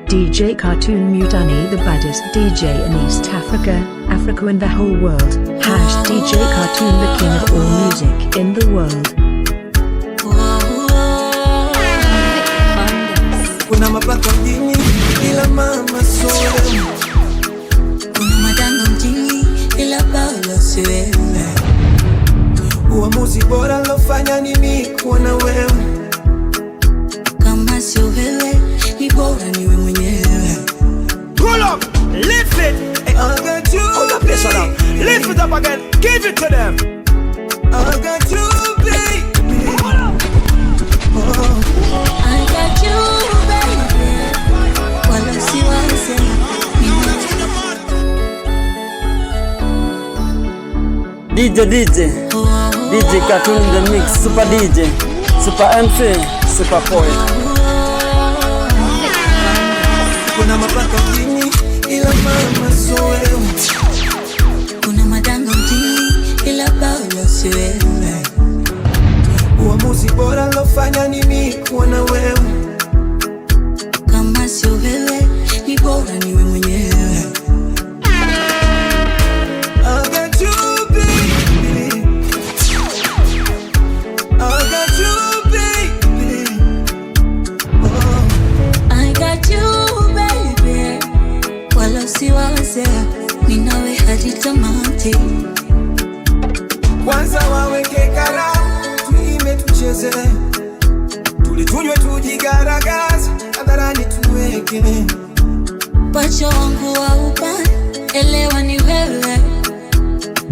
DJ Cartoon Mutani, the baddest DJ in East Africa, Africa and the whole world. DJ Cartoon, the king of all music in the world. Kuna mapaka mjini ila mama soda. Kuna madanga mjini ila bala siwewe. Uamuzi bora lofanya ni mimi kuona wewe. Kama sio wewe ni bora niwe mwenyewe. Pull up, lift it. I got you. Hold up, this one up. Lift it up again. Give it to them. I got you, baby. Oh. I got you, baby. Wala siwaze. DJ Cartoon in the mix, super DJ, super MC, super poet. Kuna mapaka mjini ila mama so wewe. Kuna madanga mjini ila bala si wewe. Uamuzi bora lofanya ni mimi kuona wewe. Kama sio wewe ni bora niwe mwenyewe. Minawe hadi tamati. Kwanza waweke karamu tuime tucheze. Tulitunywe tujigaragaze hadharani tuweke. Pacha wangu wa upande elewa ni wewe.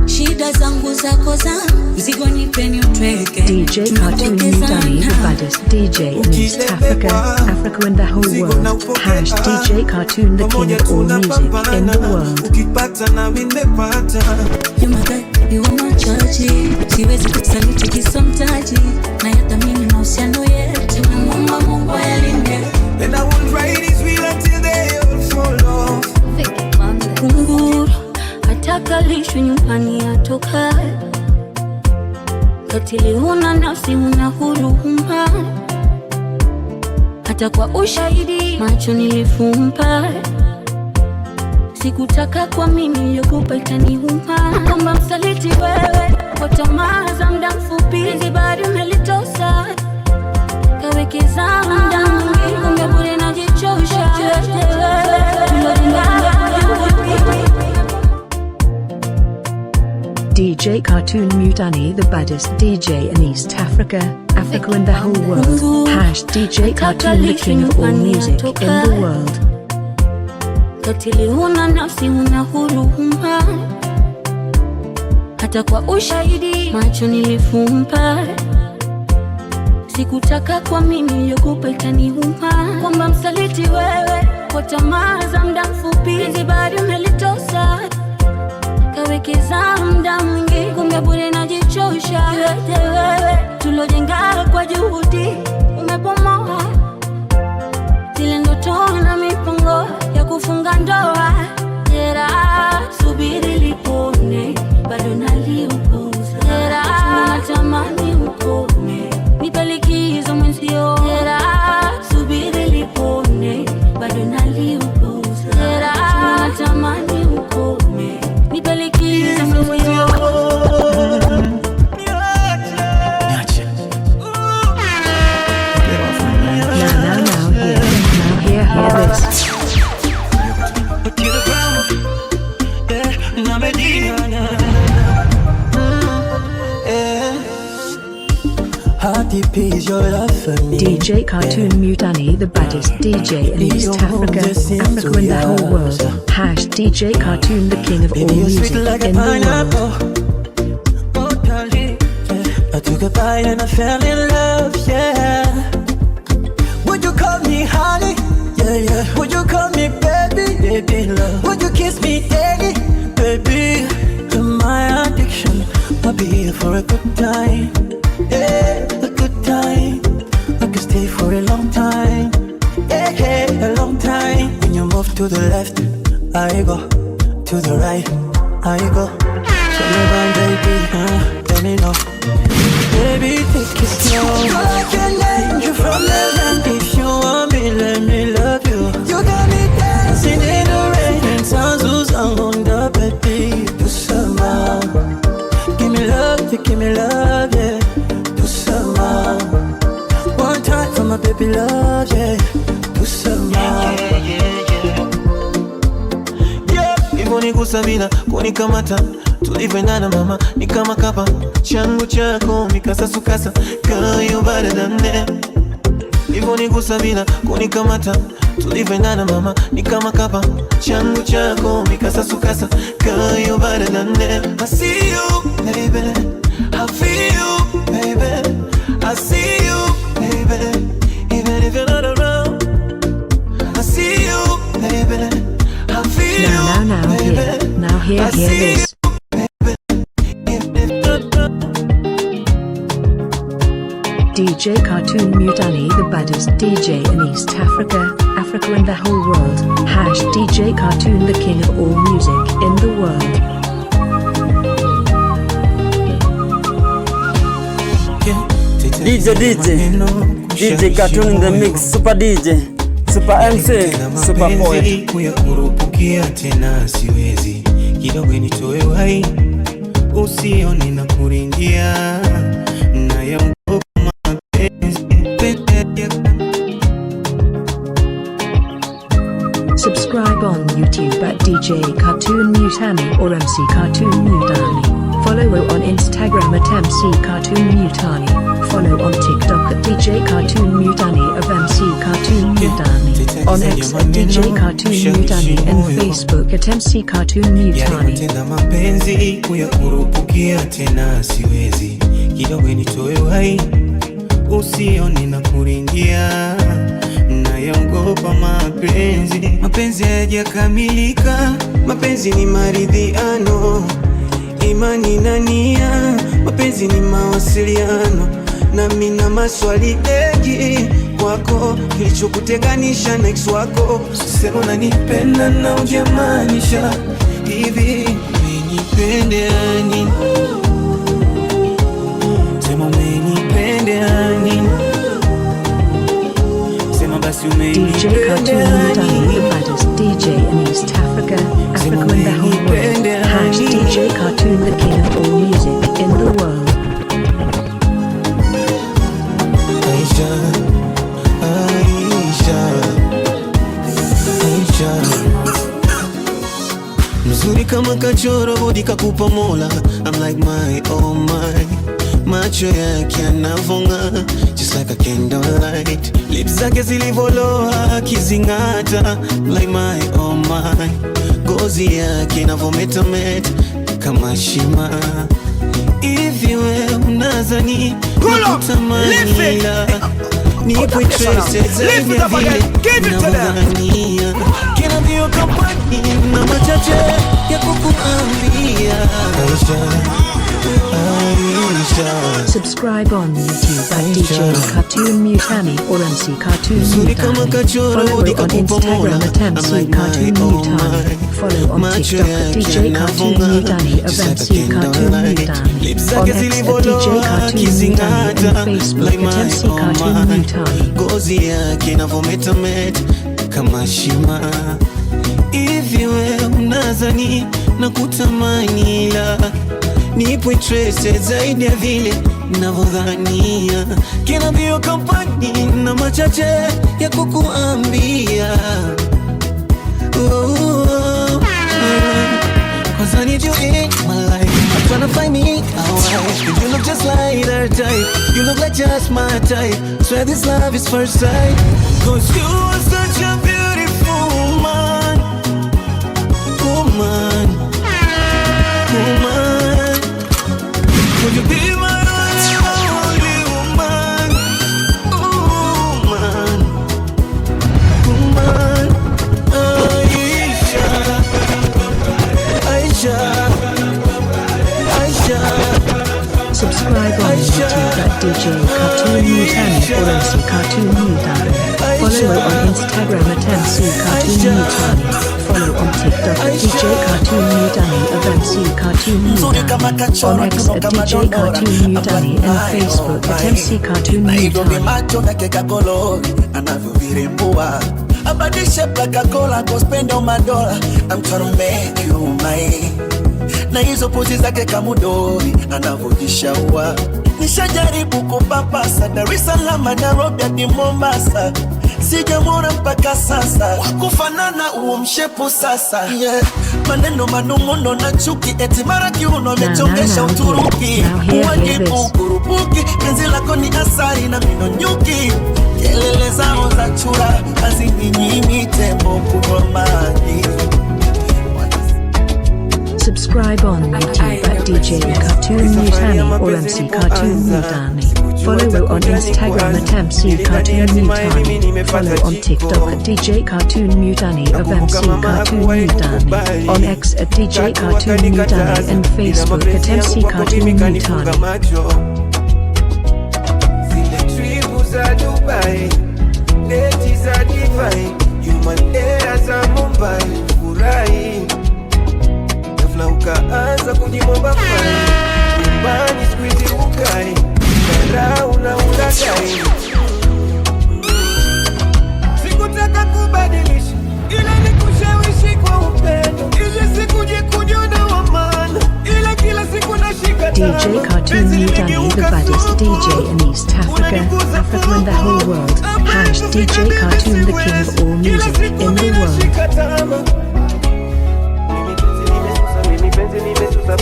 Shida zangu zako zangu mzigo nipeni utweke. DJ Cartoon Mutani, the baddest DJ in East Africa, Africa and the whole world. DJ Cartoon, the king of all music in the world. Ukipata na mimi nimepata. You my guy, you are my judge. Siwezi kusaliti kisomtaji. Na yathamini mahusiano yetu. Namuomba Mungu ayalinde. And I will ride this wheel until they all fall off. Kunguru ataka lishwe nyumbani atoka. Katili huna nafsi huna huruma. Hata kwa ushahidi macho nilifumba. Sikutaka kwa mimi niliyokupa itaniuma. Kwamba msaliti wewe kwa tamaa za muda mfupi. Zibari umelitosa kawekeza muda mwingi. Kumbe bure najichosha. DJ Cartoon Mutani, the baddest DJ in East Africa, Africa and the whole world. DJ Cartoon, the king of all music in the world. Katili huna nafsi huna huruma. Hata kwa ushahidi macho nilifumba. Sikutaka kwa mimi niliyokupa itaniuma. Kwamba msaliti wewe kwa tamaa za muda mfupi. Zibari umelitosa kawekeza muda mwingi. Kumbe bure najichosha. Wewe tulojenga kwa juhudi umepomoa. Zile ndoto na mipango ya kufunga ndoa. Jera subiri lipone bado naliupuza. Jera natamani ukome nipe likizo mwenzio. Jera subiri lipone bado naliupuza. Jera natamani ukome nipe likizo mwenzio. Hear this. DJ Cartoon Mutani, the baddest DJ in East Africa, Africa and the whole world. DJ Cartoon, the king of all music in the world. I took a bite and I fell in love, yeah. Would you call me honey? Yeah, yeah. Would you call me baby? Baby love. Would you kiss me daddy? Baby, you're my addiction. I'll be here for a good time. Yeah, a good time. I could stay for a long time. Yeah, yeah, a long time. When you move to the left, I go. To the right, I go. Tell me about baby, let me know. Baby, take it slow. You're like an angel from heaven. If you want me, let me love you. You got me my baby love, yeah. Do some hivyo nigusa bila kunikamata, tulivyoendana mama ni kama kapa, changu chako mikasa sukasa, girl you better than that. Hivyo nigusa bila kunikamata, tulivyoendana mama ni kama kapa, changu chako mikasa sukasa, girl you better than that. I see you baby, I feel you baby, I see you baby, even if you're not around. I see you baby, I feel you. Now hear this. DJ Cartoon Mutani, the baddest DJ in East Africa, Africa and the whole world. #DJ Cartoon, the king of all music in the world. DJ Cartoon in the mix, super DJ, super MC, super poet. Kuyakurupukia tena siwezi, kidogo nitoe uhai, usione na kuringia na ya mapenzi. Subscribe on YouTube at DJ Cartoon Mutani or MC Cartoon Mutani. Follow on Instagram at MC Cartoon Mutani. Follow on TikTok at DJ Cartoon Mutani of MC Cartoon Mutani. On X at DJ Cartoon Mutani and Facebook at MC Cartoon Mutani. Tena mapenzi kuyakurupukia tena siwezi, kidogo nitoe uhai, usione na kuringia na yaogopa mapenzi. Mapenzi hayajakamilika, mapenzi ni maridhiano, imani na nia, mapenzi ni mawasiliano. Na mina maswali mengi kwako, kilichokutenganisha na ex wako. Sema unanipenda na hujamaanisha hivi, umenipenda nini? Sema umenipenda nini? Sema basi DJ Cartoon Mutani, the baddest DJ in East Africa, Africa and the whole world. #DJ Cartoon, the king of all music in the world. Aisha, Aisha, Aisha, mzuri kama kachoro, bodi kakupa Mola. I'm like my oh my, macho yake yanavonga just like a candlelight, lips zake zilivoloa kizingata. Like my oh my, gozi yake inavometameta kama shima. Hivi we unazani nakutamani, ila nipo interested zaidi ya vile navyodhania. Kina mbio kampani na machache ya kukuambia. Subscribe on YouTube at DJ Cartoon Mutani or MC Cartoon Mutani. Follow on Instagram at MC Cartoon Mutani. Follow on TikTok at DJ Cartoon Mutani of MC Cartoon Mutani. On X at DJ Cartoon Mutani and Facebook at MC Cartoon Mutani. Gozi yake inavometameta kama shima. Hivi we unazani nakutamani, ila nipo interested zaidi ya vile navyodhania. Kina mbio kampani na machache ya kukuambia. Cause I need you in my life, I'm tryna find me a wife. You look just like her type, you look like just my type. Swear this love is first sight. Cause you are such a beautiful woman, woman, woman. Could you be my only woman, woman, woman? Aisha, Aisha, Aisha. Subscribe on YouTube at DJ Cartoon Mutani or MC Cartoon Mutani. Follow on Instagram at MC Cartoon Mutani. Follow on TikTok at DJ Cartoon Mutani of MC Cartoon Mutani. On X at DJ Cartoon Mutani and Facebook at MC Cartoon Mutani. Macho na keka kolori anavyovirembua, abadishe plaka kola kuspenda madola. I'm trying to make you mine, na hizo pozi zake kamudori anavyojishaua. Nishajaribu kupapasa Dar es Salaam, Nairobi hadi Mombasa, sijamwona mpaka sasa wakufanana uo mshepu sasa, yeah. Maneno manung'uno na chuki eti mara kiuno amechongesha Uturuki, uwajibu kurubuki, penzi lako ni asari na mino nyuki, kelele zao za chura hazininyimi tembo kunywa maji. Subscribe on YouTube at DJ Cartoon Mutani or MC Cartoon Mutani. Follow on Instagram at MC Cartoon Mutani. Follow on TikTok at DJ Cartoon Mutani of MC Cartoon Mutani. On X at DJ Cartoon Mutani and Facebook at MC Cartoon Mutani. Na ukaanza kujimomba fai nyumbani squeeze ukai Dharau na ulagai. Sikutaka kubadilisha ila nikushawishi kwa upendo, ili sikuje kujiona wa maana, ila kila siku nashika DJ Cartoon Mutani, the baddest DJ in East Africa, Africa and the whole world. Hash DJ Cartoon, the king of all music in the world.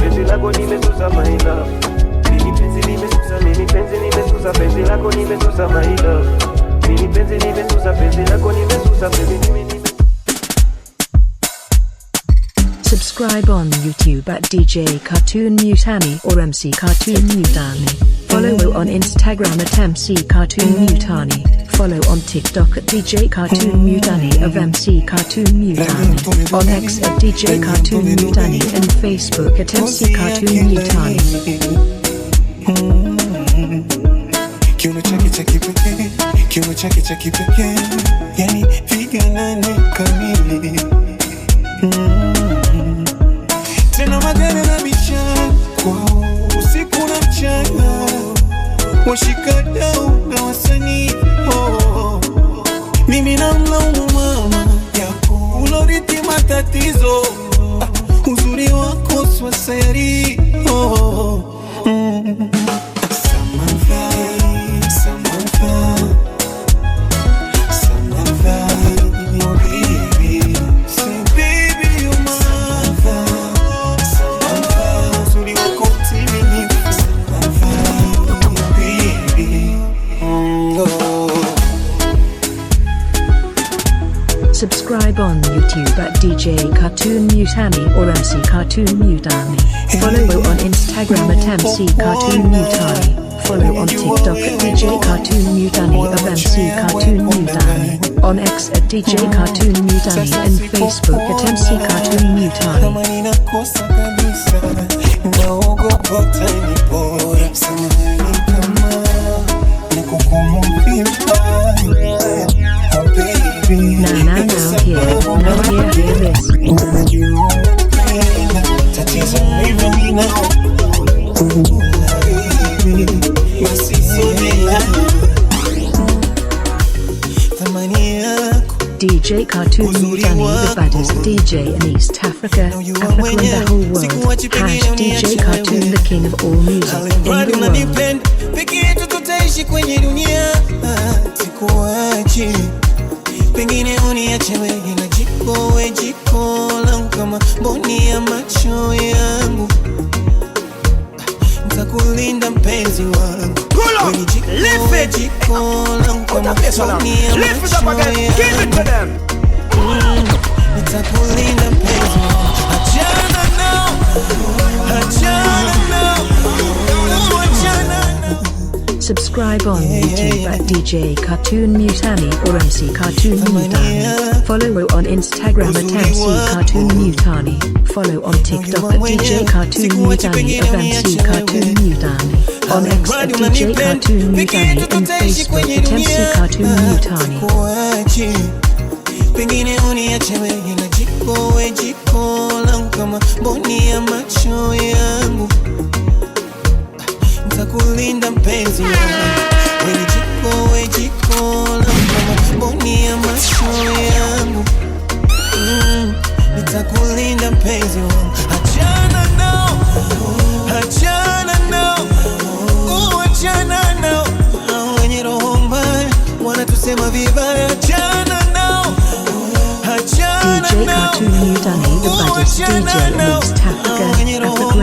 Penzi lako nimesusa my love. Mimi penzi nimesusa, mimi penzi nimesusa, penzi lako nimesusa my love. Mimi penzi nimesusa, penzi lako nimesusa, penzi nime. Subscribe on YouTube at DJ Cartoon Mutani or MC Cartoon Mutani. Follow on Instagram at MC Cartoon Mutani. Follow on TikTok at DJ Cartoon Mutani of MC Cartoon Mutani. On X at DJ Cartoon Mutani and Facebook at MC Cartoon Mutani. Kiuno chaki peke, kiuno chaki peke, yani figa nane kamili. Tena magana na bichana kwao usiku na mchana, washikadau na wasanii. Mimi namlaumu mama yako uloriti matatizo, uzuri wako swasayari. Subscribe on YouTube at DJ Cartoon Mutani or MC Cartoon Mutani. Follow on Instagram at MC Cartoon Mutani. Follow on TikTok at DJ Cartoon Mutani of MC Cartoon Mutani. On X at DJ Cartoon Mutani and Facebook at MC Cartoon Mutani. Now hear this. DJ Cartoon Mutani, the baddest DJ in East Africa, Africa and the whole world. Hash DJ Cartoon, the king of all music in the world. Pengine uniache wewe na jiko langu kama mboni ya macho yangu. Nitakulinda mpenzi wangu. Live it. Jiko langu kama mboni ya macho yangu. Give it to them. Nitakulinda mpenzi wangu. Achana nao. Subscribe on YouTube at DJ Cartoon Mutani or MC Cartoon Mutani. Follow on Instagram at MC Cartoon Mutani. Follow on TikTok at DJ Cartoon Mutani of MC Cartoon Mutani. On X at DJ Cartoon Mutani and Facebook at MC Cartoon Mutani. Pengine uniache wewe na jiko langu kama mboni ya macho yangu. Nitakulinda mpenzi wangu. Wewe jiko langu kama mboni ya macho yangu. Nitakulinda mpenzi wangu. Achana nao. wanatusema vibaya, achana nao, achana DJ Cartoon New Danny, the baddest DJ in East Africa, Africa and the whole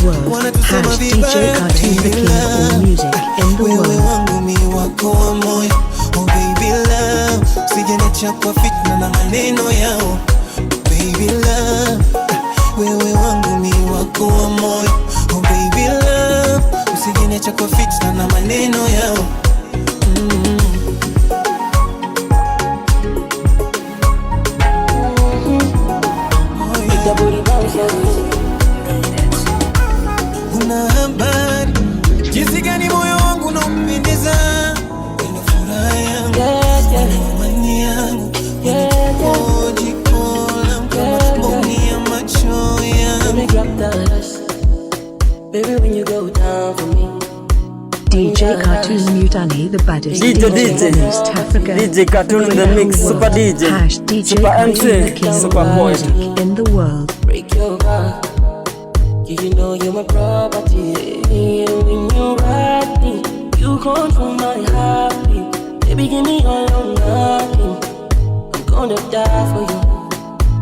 world. Hash DJ Cartoon, the king of all music in the wewe world. wangu mi wako wa moyo, oh baby love, usijeniacha kwa fitna na maneno yao, baby love, wewe wangu mi wako wa moyo, oh baby love, usijeniacha kwa fitna na maneno yao. Una habari jinsi gani moyo wangu unampendeza, wendo furaha yangu, amani yangu, jikola mboni ya macho yangu. Baby, when you go down for me, DJ Cartoon New Danny, the baddest DJ in East Africa. DJ Cartoon in the mix, super DJ. Hash DJ Super Cartoon, the MC, king of super all poet. music in the world. break your heart. You know you're my property. And when you ride me, you control my heartbeat. Baby, give me all or nothing. I'm gonna die for you.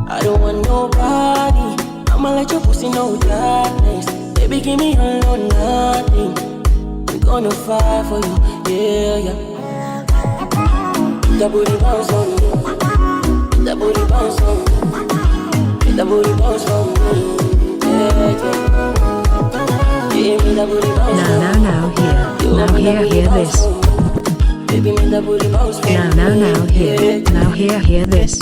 I don't want nobody. I'ma let your pussy know darkness. Baby, give me all or nothing. I'm gonna fight for you. Yeah, yeah. That booty bounce on me. That booty bounce on me. That booty bounce on me. Now hear this. Now hear this.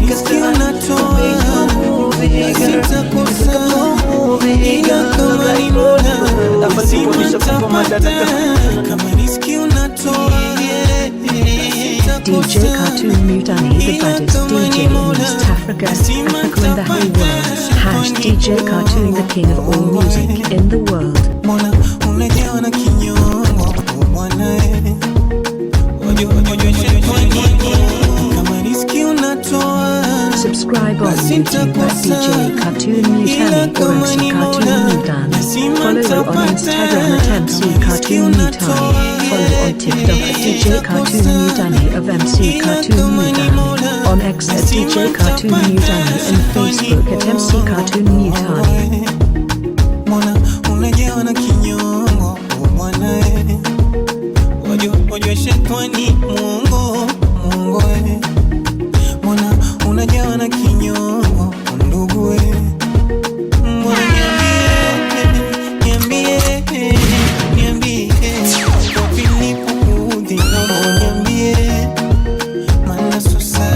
Nikasikia unatoa, sitakosa, ila kama ni Mola, lazima nitapata. Kama nisikia unatoa, DJ Cartoon New Danny, the baddest DJ in East Africa, Africa and the whole world. Hash DJ Cartoon, the king of all music in the world. Mola unajawa na kinyongo, mwana kama nisikia unatoa. Subscribe on YouTube at DJ Cartoon New Danny or MC Cartoon New Danny. Follow on Instagram at MC Cartoon New Danny. Follow on TikTok at DJ Cartoon New Danny of MC Cartoon New Danny. On X at DJ Cartoon New Danny and Facebook at MC Cartoon New Danny. Mwana unajawa na kinyongo, mwana wajua shetani Mungu mwana unajawa na kinyongo, ndugu mwana niambie wapi nilipokuudhi, niambie maana sio sawa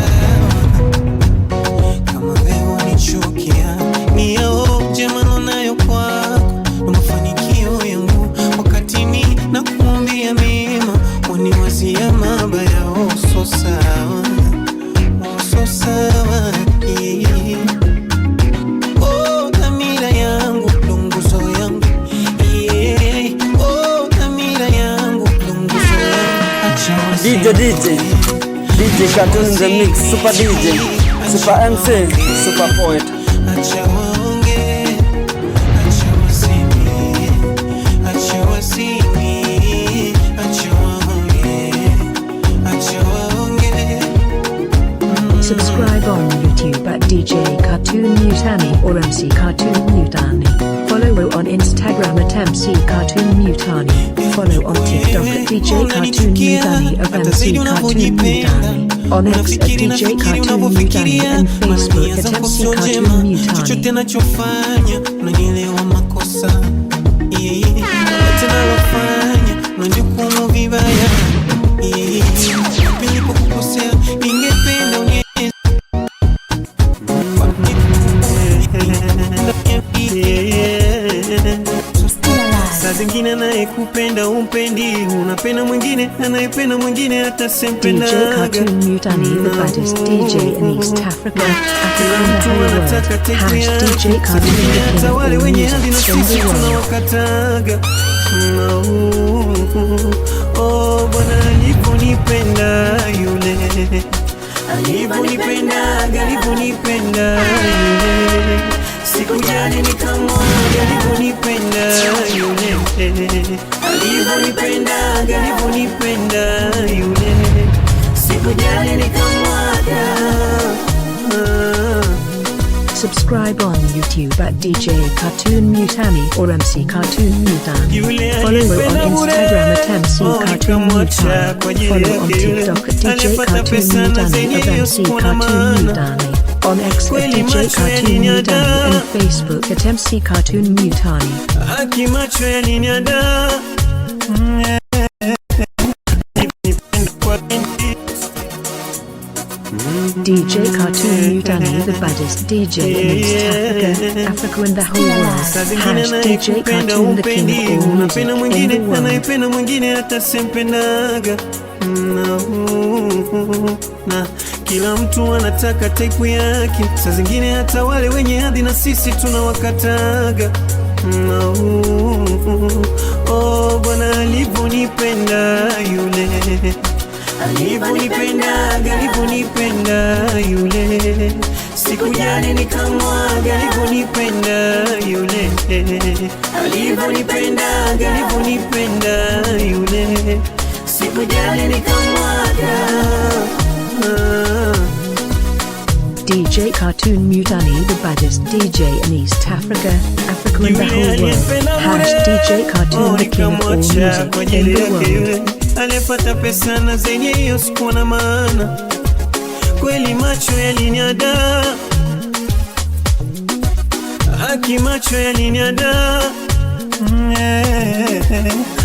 kama wewe unichukia, ni yaoje maneno nayo kwako na mafanikio yangu, wakati mimi nakuambia mema waniwazia mabaya. So sawa, so sawa, yeah. Oh, dhamira yangu, lunguzo yangu, yeah. Oh, dhamira yangu, lunguzo yangu. DJ Cartoon in the mix, super DJ, super MC, super poet. Acha waonge, acha waseme, acha waseme, acha waonge, acha waonge. Subscribe on YouTube at DJ Cartoon New Danny or MC Cartoon New Danny. Follow on Instagram at MC Cartoon New Danny. Follow on TikTok at DJ Cartoon New Danny of MC Cartoon New Danny. On X at DJ Cartoon New Danny and Facebook at MC Cartoon New chochote Danny. nachofanya unanielewa makosa, yote nalofanya unajukumu vibaya, nilipokukosea ningependa unieleze. Saa zingine anayekupenda umpendi, unapenda mwingine anayependa mwingine hata DJ sempendaga. Cartoon New Danny, the baddest DJ in East Africa, Africa and the whole world. Hash DJ Cartoon, the king of wale all wenye hadi na music in sisi the world. tunawakataga. Oh, Bwana aliponipenda yule, aliponipenda yule, si sikujali nikamwaga alivyonipenda yule, alivyonipenda yule, sikujali nikamwaga. Subscribe on YouTube at DJ Cartoon Mutani or MC Cartoon Mutani. Follow on Instagram at MC Cartoon Mutani. Follow on TikTok at DJ Cartoon Mutani of MC Cartoon Mutani. On X at DJ Cartoon Mutani and Facebook at MC Cartoon Mutani. Akimacho ya ninyada DJ Cartoon Mutani, the baddest DJ in East Africa, Africa and the whole world. DJ Cartoon, the king of all music in the world. Anaipenda mwingine hata sempendaga na kila mtu anataka type yake, saa zingine hata wale wenye hadhi na sisi tunawakataga. Oh, Bwana alivyonipenda yule, alivyonipenda yule, sikujali nikamwaga alivyonipenda yule, alivyonipenda yule, sikujali nikamwaga. DJ Cartoon Mutani, the baddest DJ in East Africa, Africa and the whole world. DJ Cartoon, the king of all music in the world. Alipata pesa na zenye hiyo sikuwa na maana, kweli macho yaliniada, macho yaliniada.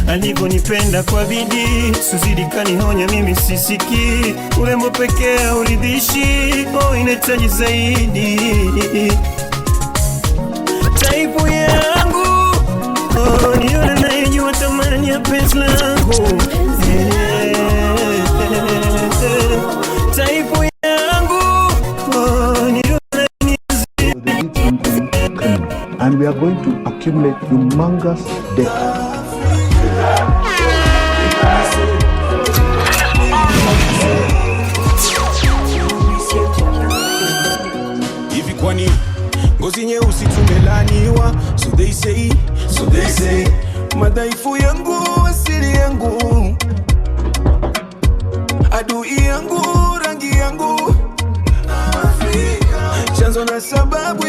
Alivyonipenda kwa bidii, suzidi kanihonya mimi sisiki, urembo pekee uridhishi, oh inahitaji zaidi. Taipu yangu, oh ni yule anayejua thamani ya penzi langu. Taipu yangu, oh ni yule and we are going to accumulate humongous debt. Hivi kwani ngozi nyeusi tumelaniwa? So they say madhaifu yangu asili yangu, adui yangu rangi yangu, chanzo na sababu.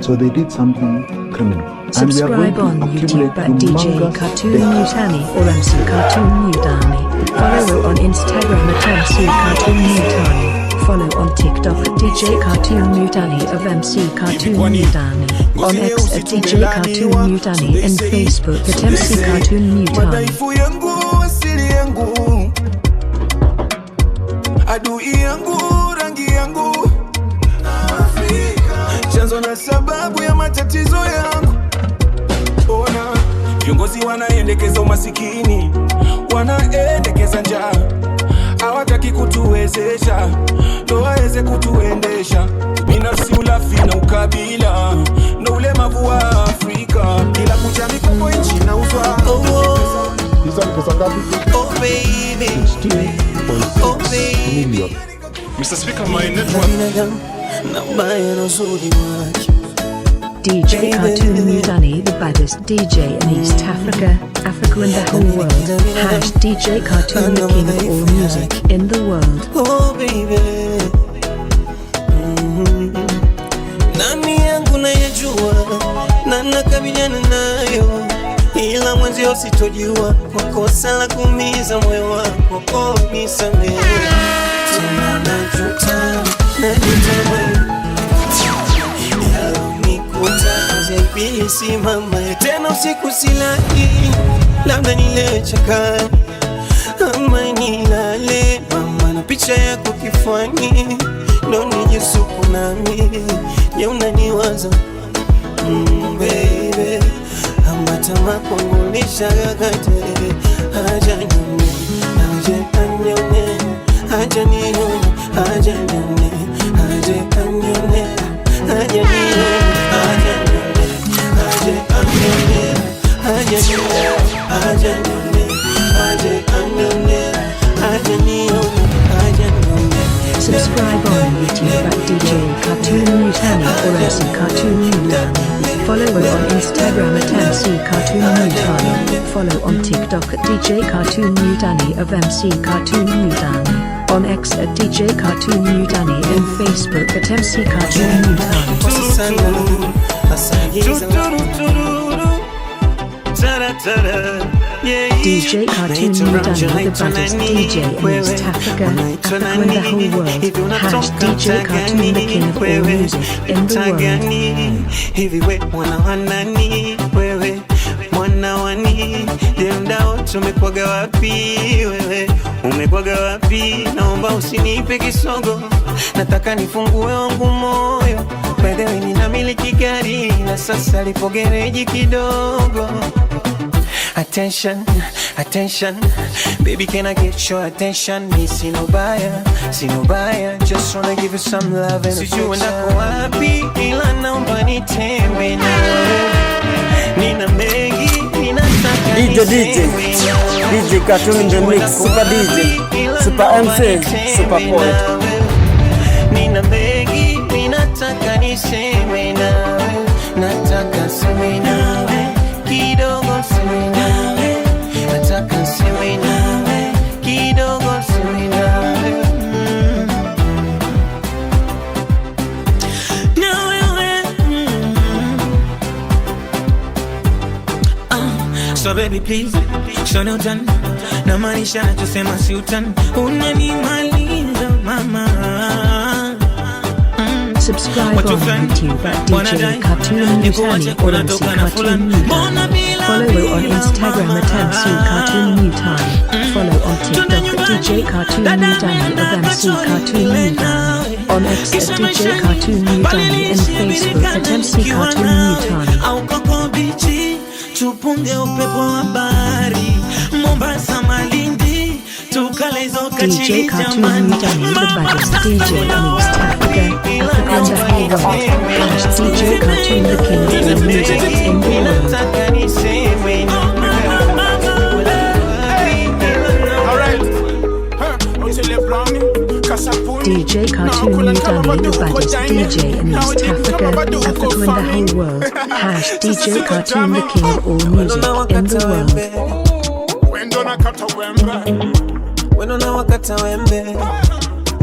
So they did something criminal. Subscribe on YouTube at DJ Cartoon Mutani or MC Cartoon Mutani. Follow on Instagram at MC Cartoon Mutani. Follow on TikTok at DJ Cartoon Mutani of MC Cartoon Mutani. On X at DJ Cartoon Mutani and Facebook at MC Cartoon Mutani. Madhaifu yangu asili yangu, adui yangu rangi yangu, chanzo na sababu ya matatizo yangu. Ona viongozi wanaendekeza umasikini, wanaendekeza njaa, hawataki kutuwezesha ndo waweze kutuendesha. Binafsi, ulafi na ukabila ndo ulemavu wa Afrika. Kila kucha mikopo nchi na uzwa. Oh baby, oh baby, million. Mr. Speaker, my network. DJ Cartoon Mutani, the baddest DJ in East Africa, Africa and the whole world. DJ Cartoon, the king of all music in the world. Oh baby, nani yangu nayejua na nakabiliana nayo, ila mwenzio sitojua kwa kosa la kuumiza moyo wako. Oh nisamehe, tena najuta Pili simama tena usiku silali, labda nile chaka ama nilale mama na picha yako kifani, ndo nijisuku nami je unaniwaza baby, ambatama kwangu nishagagate. Haja nyone, haja anyone, haja nione, haja nyone, haja anyone, haja nione, haja Subscribe MC Cartoon Mutani. Follow on TikTok at DJ Cartoon Mutani of MC Cartoon Mutani. On X at DJ Cartoon Mutani and Facebook at MC Cartoon Mutani. DJ Cartoon Mutani, the baddest DJ in East Africa, Africa and the whole world. Hash DJ Cartoon, the king of all music in the world. Hivi mwana wanani wewe, mwana wani demdao tumekwaga wapi wewe, umekwaga wapi? Naomba usinipe kisogo, nataka nifungue wangu moyo. By the way ninamiliki gari na sasa lipo gereji kidogo. Attention, attention, baby can I get your attention? Me see no buyer, just wanna give you some love and affection. Sijui ndako wapi ila naomba nitembe nawe. Nina mengi, ninataka DJ Cartoon in the mix, Super DJ, Super MC, Super Poet. Nina mengi, ninataka niseme nawe. Nataka seme nawe, kidogo seme nawe. Nataka seme nawe, kidogo seme nawe. So baby please, show no done. Na maanisha nachosema si utani. Unanimaliza mama. Subscribe on YouTube at DJ Cartoon Mutani or MC Cartoon Mutani. Follow on Instagram at MC Cartoon Mutani. Follow on TikTok at DJ Cartoon Mutani of MC Cartoon Mutani. On X at DJ Cartoon Mutani and Facebook at MC Cartoon Mutani. Tupunge upepo wa bahari Mombasa Malindi tukale zoka DJ Cartoon Mutani, the baddest DJ in East Africa, Africa and the whole world. Hash DJ Cartoon, the king of all music in the world. DJ Cartoon Mutani, the baddest DJ in East Africa, Africa and the whole world. Hash DJ Cartoon, the king of all music in the world. Wendo na kata wembe, wendo na wakata wembe,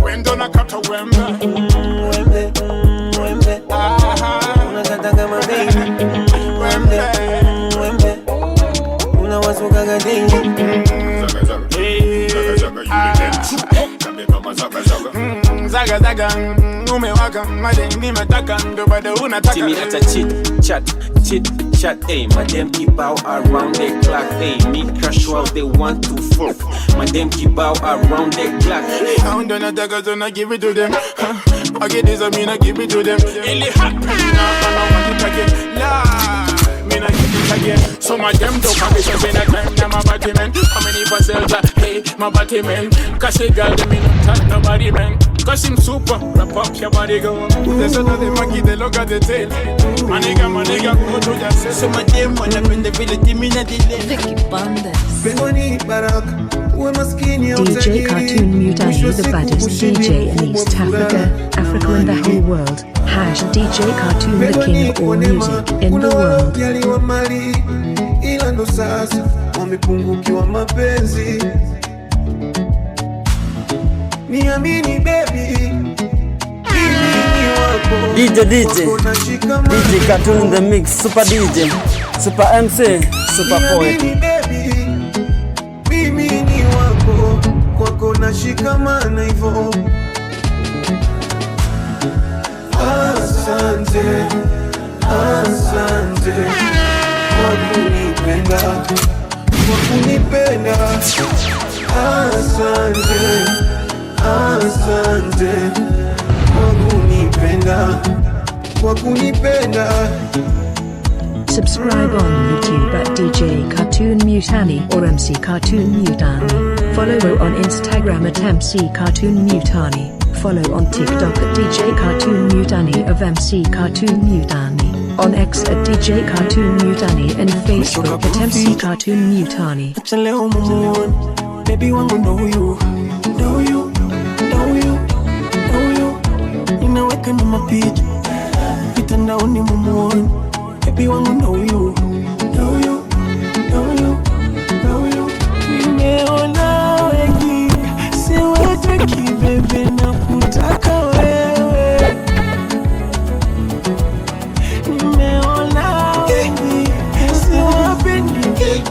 wendo na kata wembe, wembe, wembe, unakata kama baby, wembe, wembe, unawasuka gadingi. Zaga zaga, umewaka, madem mataka, ndo bado unataka. Timmy at a chit chat, ayy. My dem keep out around the clock, ayy. Me crush while they want to fuck. My dem keep out around the clock. I'm gonna take it and I give it to them. I get this, I mean I give it to them. Really happy now, I want to take it. Nah, me not give it again. So my dem don't come because in a time now my body man. How many parcels are, hey, my body man. Cause a girl, they me not touch nobody man. Cause him super, wrap up your body go. There's another monkey, they look at the tail. My nigga, go to yourself. So my dem wanna bring the village, me not delay. Vicky Bandes. DJ DJ Cartoon Mutani, the baddest DJ in East Africa, Africa and the whole world. Hash DJ Cartoon, the king of all music in the world. Ila ndo sasa wamepungukiwa mapenzi. Niamini baby, DJ Cartoon in the mix, Super DJ, Super MC, Super Poet. Mimi ni wako, kwako nashikamana hivyo. Asante, asante kwa kunipenda, kwa kunipenda. Asante, asante kwa kunipenda, kwa kunipenda. Subscribe on YouTube at DJ Cartoon Mutani or MC Cartoon Mutani. Follow on Instagram at MC Cartoon Mutani. Follow on TikTok at DJ Cartoon Mutani of MC Cartoon Mutani. On X at DJ Cartoon Mutani and Facebook at MC Cartoon Mutani. Baby wangu know you. Ninaweka na mapicha mitandaoni mumuone. Baby wangu know you.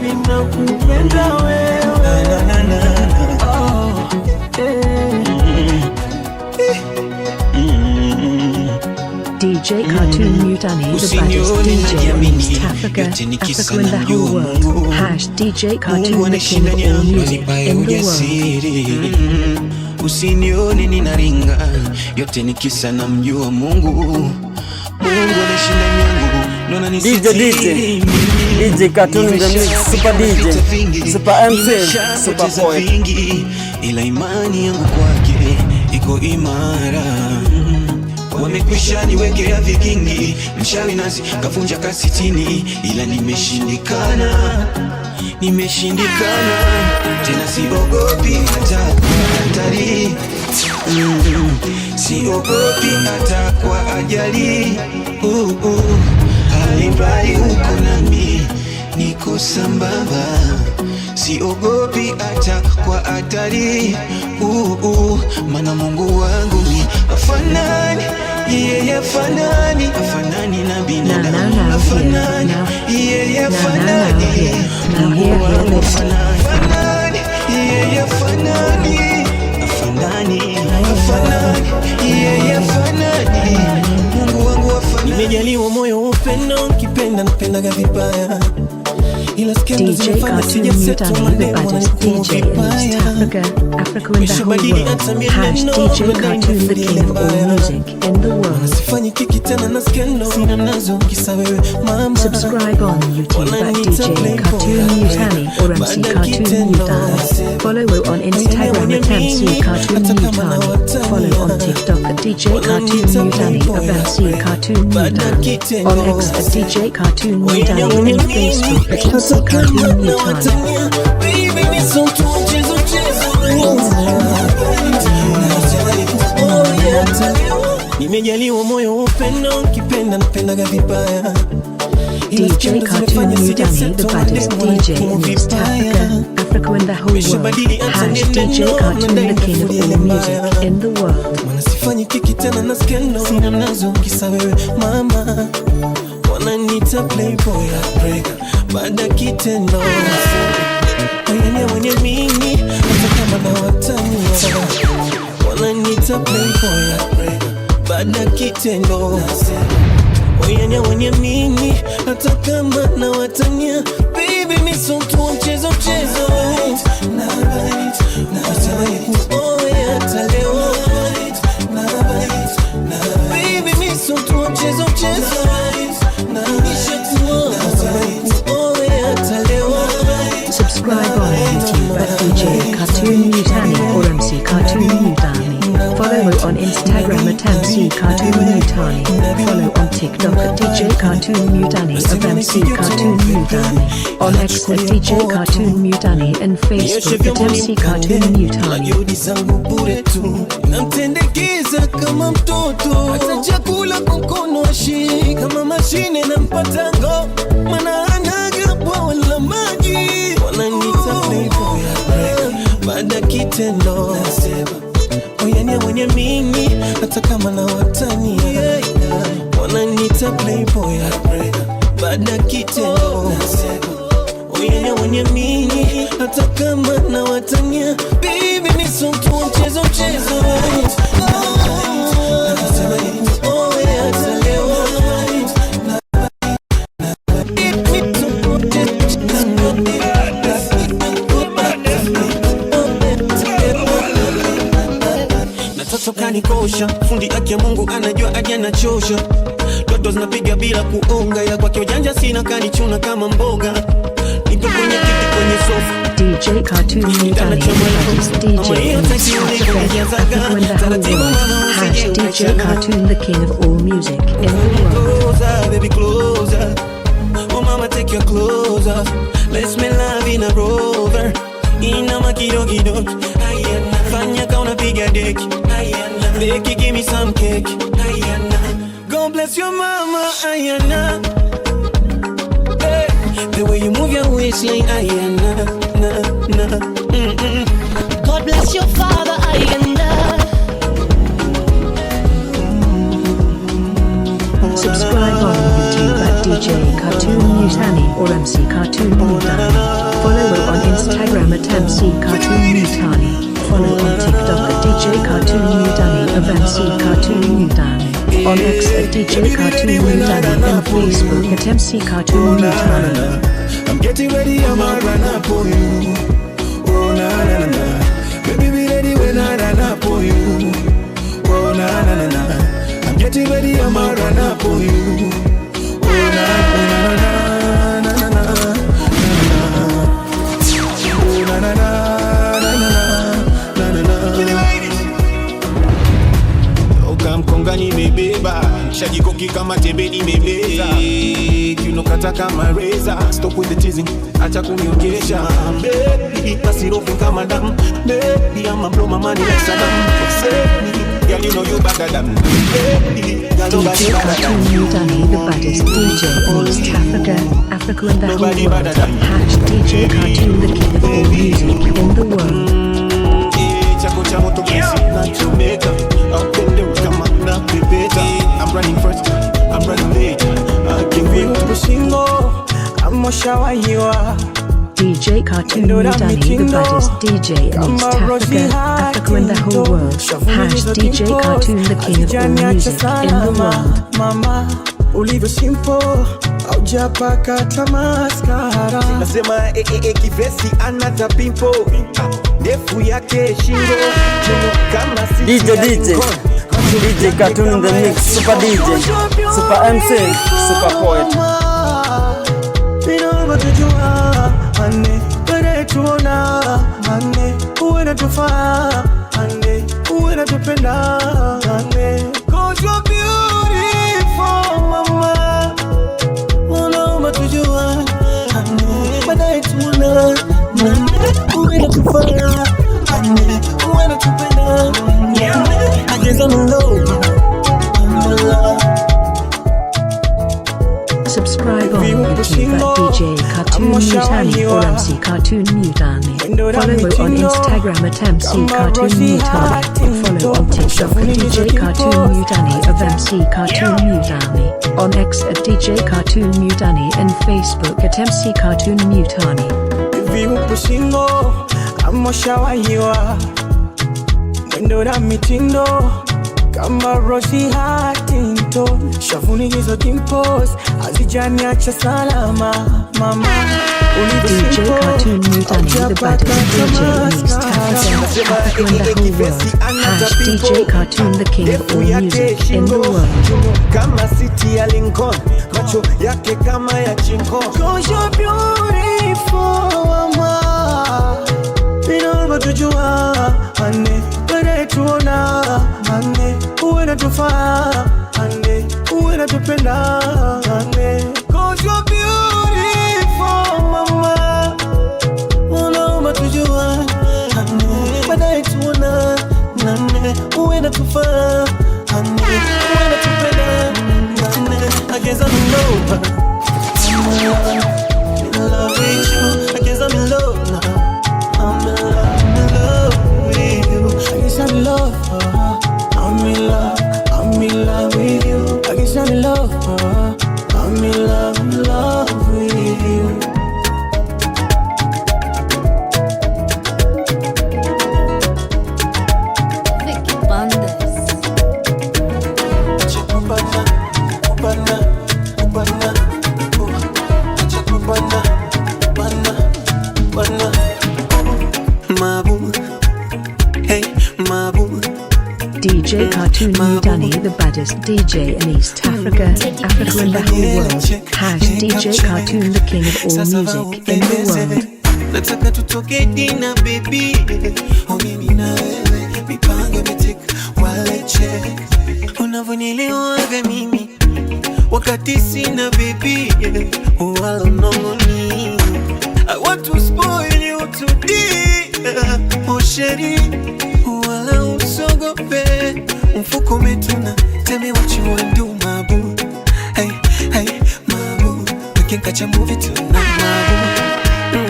baby nakupenda wewe. DJ Cartoon Mutani, the baddest DJ in East Africa, Africa and the whole world. Hash DJ Cartoon, the king of all music in the world. Usinione ninaringa, yote ni kisa na mjua Mungu. Mungu anashinda nyangu, nona nisitiri. DJ Cartoon the mix, super DJ, super MC, super poet. Ila imani yangu kwake iko imara. Wamekwisha niwekea vigingi, mshawi nazi kavunja kasitini, ila nimeshindikana. Tena siogopi hata kwa hatari, siogopi hata kwa ajali. Alibali uko nami, niko sambamba. Siogopi hata kwa hatari, mana Mungu wangu ni afanani. Yeye afanani na binadamu, afanani. Yeye afanani, Mungu wangu afanani. Yeye afanani, yeye afanani, Mungu wangu afanani. Nimejaliwa moyo upendo, kipenda napendaga vibaya. DJ Cartoon Mutani, the baddest DJ in East Africa, Africa and the whole world. Hash DJ Cartoon, the king of all music in the world. Subscribe on YouTube at DJ Cartoon Mutani or MC Cartoon Mutani. Follow on Instagram at MC Cartoon Mutani. Follow on TikTok at DJ Cartoon Mutani of MC Cartoon Mutani. On X at DJ Cartoon Mutani and Facebook at MC Cartoon Mutani. Nimejaliwa moyo upendo, kipenda napendaga vibaya. DJ Cartoon Mutani, the baddest DJ in East Africa, Africa and the whole world. Hash DJ Cartoon, the king of all music in the world. Sifanyi kiki tena na skendo, sina mnazo kisa wewe mama. Wananiita playboy heartbreaker, baada kitendo. Wenye mimi, hata kama na watania. Wananiita playboy heartbreaker, baada kitendo. Wenye mimi, hata kama na watania. Baby mi so tu mchezo. Hata leo. Baby mi so tu mchezo. Subscribe on YouTube at DJ Cartoon Mutani or MC Cartoon Mutani. Follow on Instagram at MC Cartoon Mutani. Follow on TikTok at DJ Cartoon Mutani of MC Cartoon Mutani. On X at DJ Cartoon Mutani and Facebook at MC Cartoon Mutani. Namtendekeza kama mtoto, hata chakula kukono ashi kama mashine na mpatango, mana anaga bwawa la maji. Wananiita playboy heartbreaker, baada kitendo. Wenye mimi, hata kama na watania. Wananiita playboy heartbreaker, baada kitendo. Wenye mimi, hata kama na watania. Baby mi so tu mchezo. Natoka nikosha, fundi yake Mungu anajua aje anachosha. Toto zinapiga bila kuonga, ila kwake ujanja sina, kanichuna kama mboga. Nipo kwenye kiti kwenye sofa. DJ Cartoon Mutani, the baddest DJ in East Africa, Africa and the whole world. Hash DJ Cartoon, the king of all music in the world. Closer, baby, closer. Oh mama, take your clothes off. Let's make love in a Rover. Inama kidogo, fanya ka unapiga deki. Beki, give me some cake. God bless your mama, Ayana. Hey, the way you move your waistline, Ayana. God bless your father, Ayana. Subscribe on YouTube at DJ Cartoon Mutani or MC Cartoon Mutani. Follow on Instagram at MC Cartoon Mutani. Follow on TikTok at DJ Cartoon Mutani of MC Cartoon Mutani. On X at DJ Cartoon Mutani and Facebook at MC Cartoon Mutani. I'm getting ready, I'ma run up on you. Oh na na na na, baby be ready when I run up on you. Oh na na na na, I'm getting ready, I'ma run up on you. Oh na na na na na na na na na na. Kamkonga nimebeba, shajikoki kama tembe nimebeza. Kinokata kama razor, stop with the teasing, acha kuniongesha. Baby, pass it off kama dam. Baby, I'ma blow my money like Saddam. Girl, you know you better than baby. DJ Cartoon Mutani, the baddest DJ in East Africa, Africa and the whole world. DJ Cartoon, the king of all music in the world. I'm running first, I'm running late. I give you the single, I'm a shower you are. DJ Cartoon Mutani, the baddest DJ in East Africa, Africa and the whole world. DJ Cartoon, the king of all music in the world. Mama, ulivyo simple, haujapaka tamaskara. Nasema kivesi anata pimpo, ndefu yake shingo, kama si DJ Cartoon in the mix, Super DJ, Super MC, Super Poet. Ane, wene tuona, ane, uwena tufaa, ane, uwena tupenda, ane. 'Cause you're beautiful, mama. Unauma tujua, ane, baadaye tuona, ane, uwena tufaa, ane, uwena tupenda, ane. I guess I'm in love, I'm in love. Subscribe on YouTube at DJ Cartoon Mutani or MC Cartoon Mutani. Follow on Instagram at MC Cartoon Mutani. Follow on TikTok at DJ Cartoon Mutani of MC Cartoon Mutani. On X at DJ Cartoon Mutani and Facebook at MC Cartoon Mutani. Viupo singo, kama shawaiwa. Mwendo na mitindo, kama Rosie Huntington. Shavuni hizo dimples, hazijaniacha salama, mama. DJ Cartoon Mutani, the baddest DJ in East Africa, Africa and the whole world. DJ Cartoon, the king of all music in the world. Kama city ya Lincoln, macho yake kama ya chinko. 'Cause you're beautiful, mama. Binongo tujua, ane, wene tuona, ane, uwena tufaa, ane, uwena tupenda, ane. 'Cause you're beautiful, mama. Unauma tujua, ane, baadaye tuona, ane, uwena tufaa, ane, uwena tupenda, ane. I guess I'm in love, I'm in love with you. I guess I'm in love now. I'm in love with you. I guess I'm in love, I'm in love with you. I guess I'm in love, I'm in love with you. Vicky Bandes. DJ Cartoon Mutani, the baddest DJ in East Africa, Africa and the whole world. DJ Cartoon, the king of all music in the world. Nataka tutoke dina baby, mimi na wewe mipango mitik wale check. Unavonielewaga mimi wakati sina baby, wala nongoni. I want to spoil you today, oh sheri, wala usogope. Mfuko umetuna, tell me what you wanna do, my boo. Hey, hey, my boo, we can catch a movie tonight, my boo.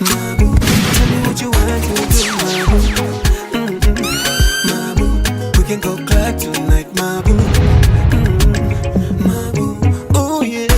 My boo, tell me what you wanna do, my boo. My boo, we can go club tonight, my boo. My boo, oh yeah.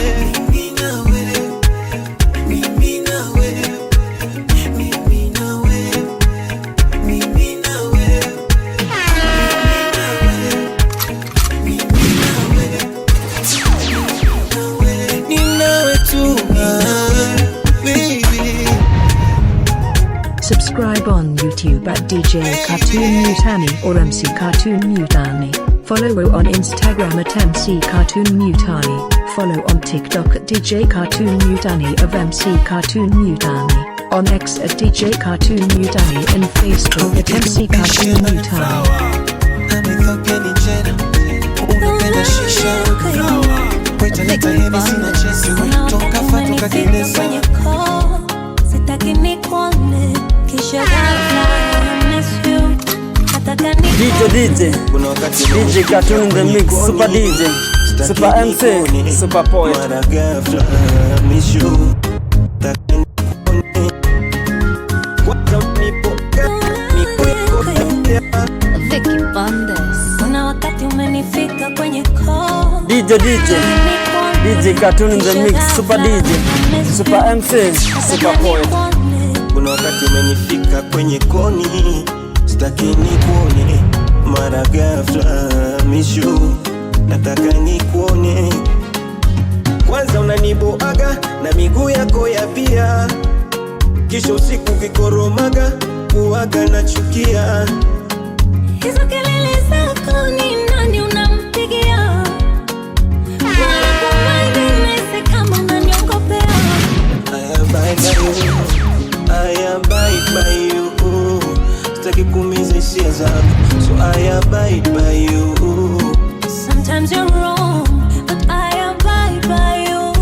Subscribe on YouTube at DJ Cartoon Mutani or MC Cartoon Mutani. Follow on Instagram at MC Cartoon Mutani. Follow on TikTok at DJ Cartoon Mutani of MC Cartoon Mutani. On X at DJ Cartoon Mutani and Facebook at MC Cartoon Mutani. DJ Cartoon in the mix, Super DJ, Super MC, Super Poet. Vicky Bandes. Kuna wakati umenifika kwenye call. DJ Cartoon in the mix, Super DJ, Super MC, Super Poet. Kuna wakati umenifika kwenye koni, sitaki nikuone mara ghafla mishu, nataka nikuone. Kwanza unaniboaga na miguu yako ya pia, kisha usiku kikoromaga kuaga na chukia. Hizo kelele zako ni nani unampigia? Wala kumaini nese kama unaniongopea. I abide by you. Sitaki kuumiza hisia zangu, so I abide by you. Sometimes you're wrong, but I abide by you.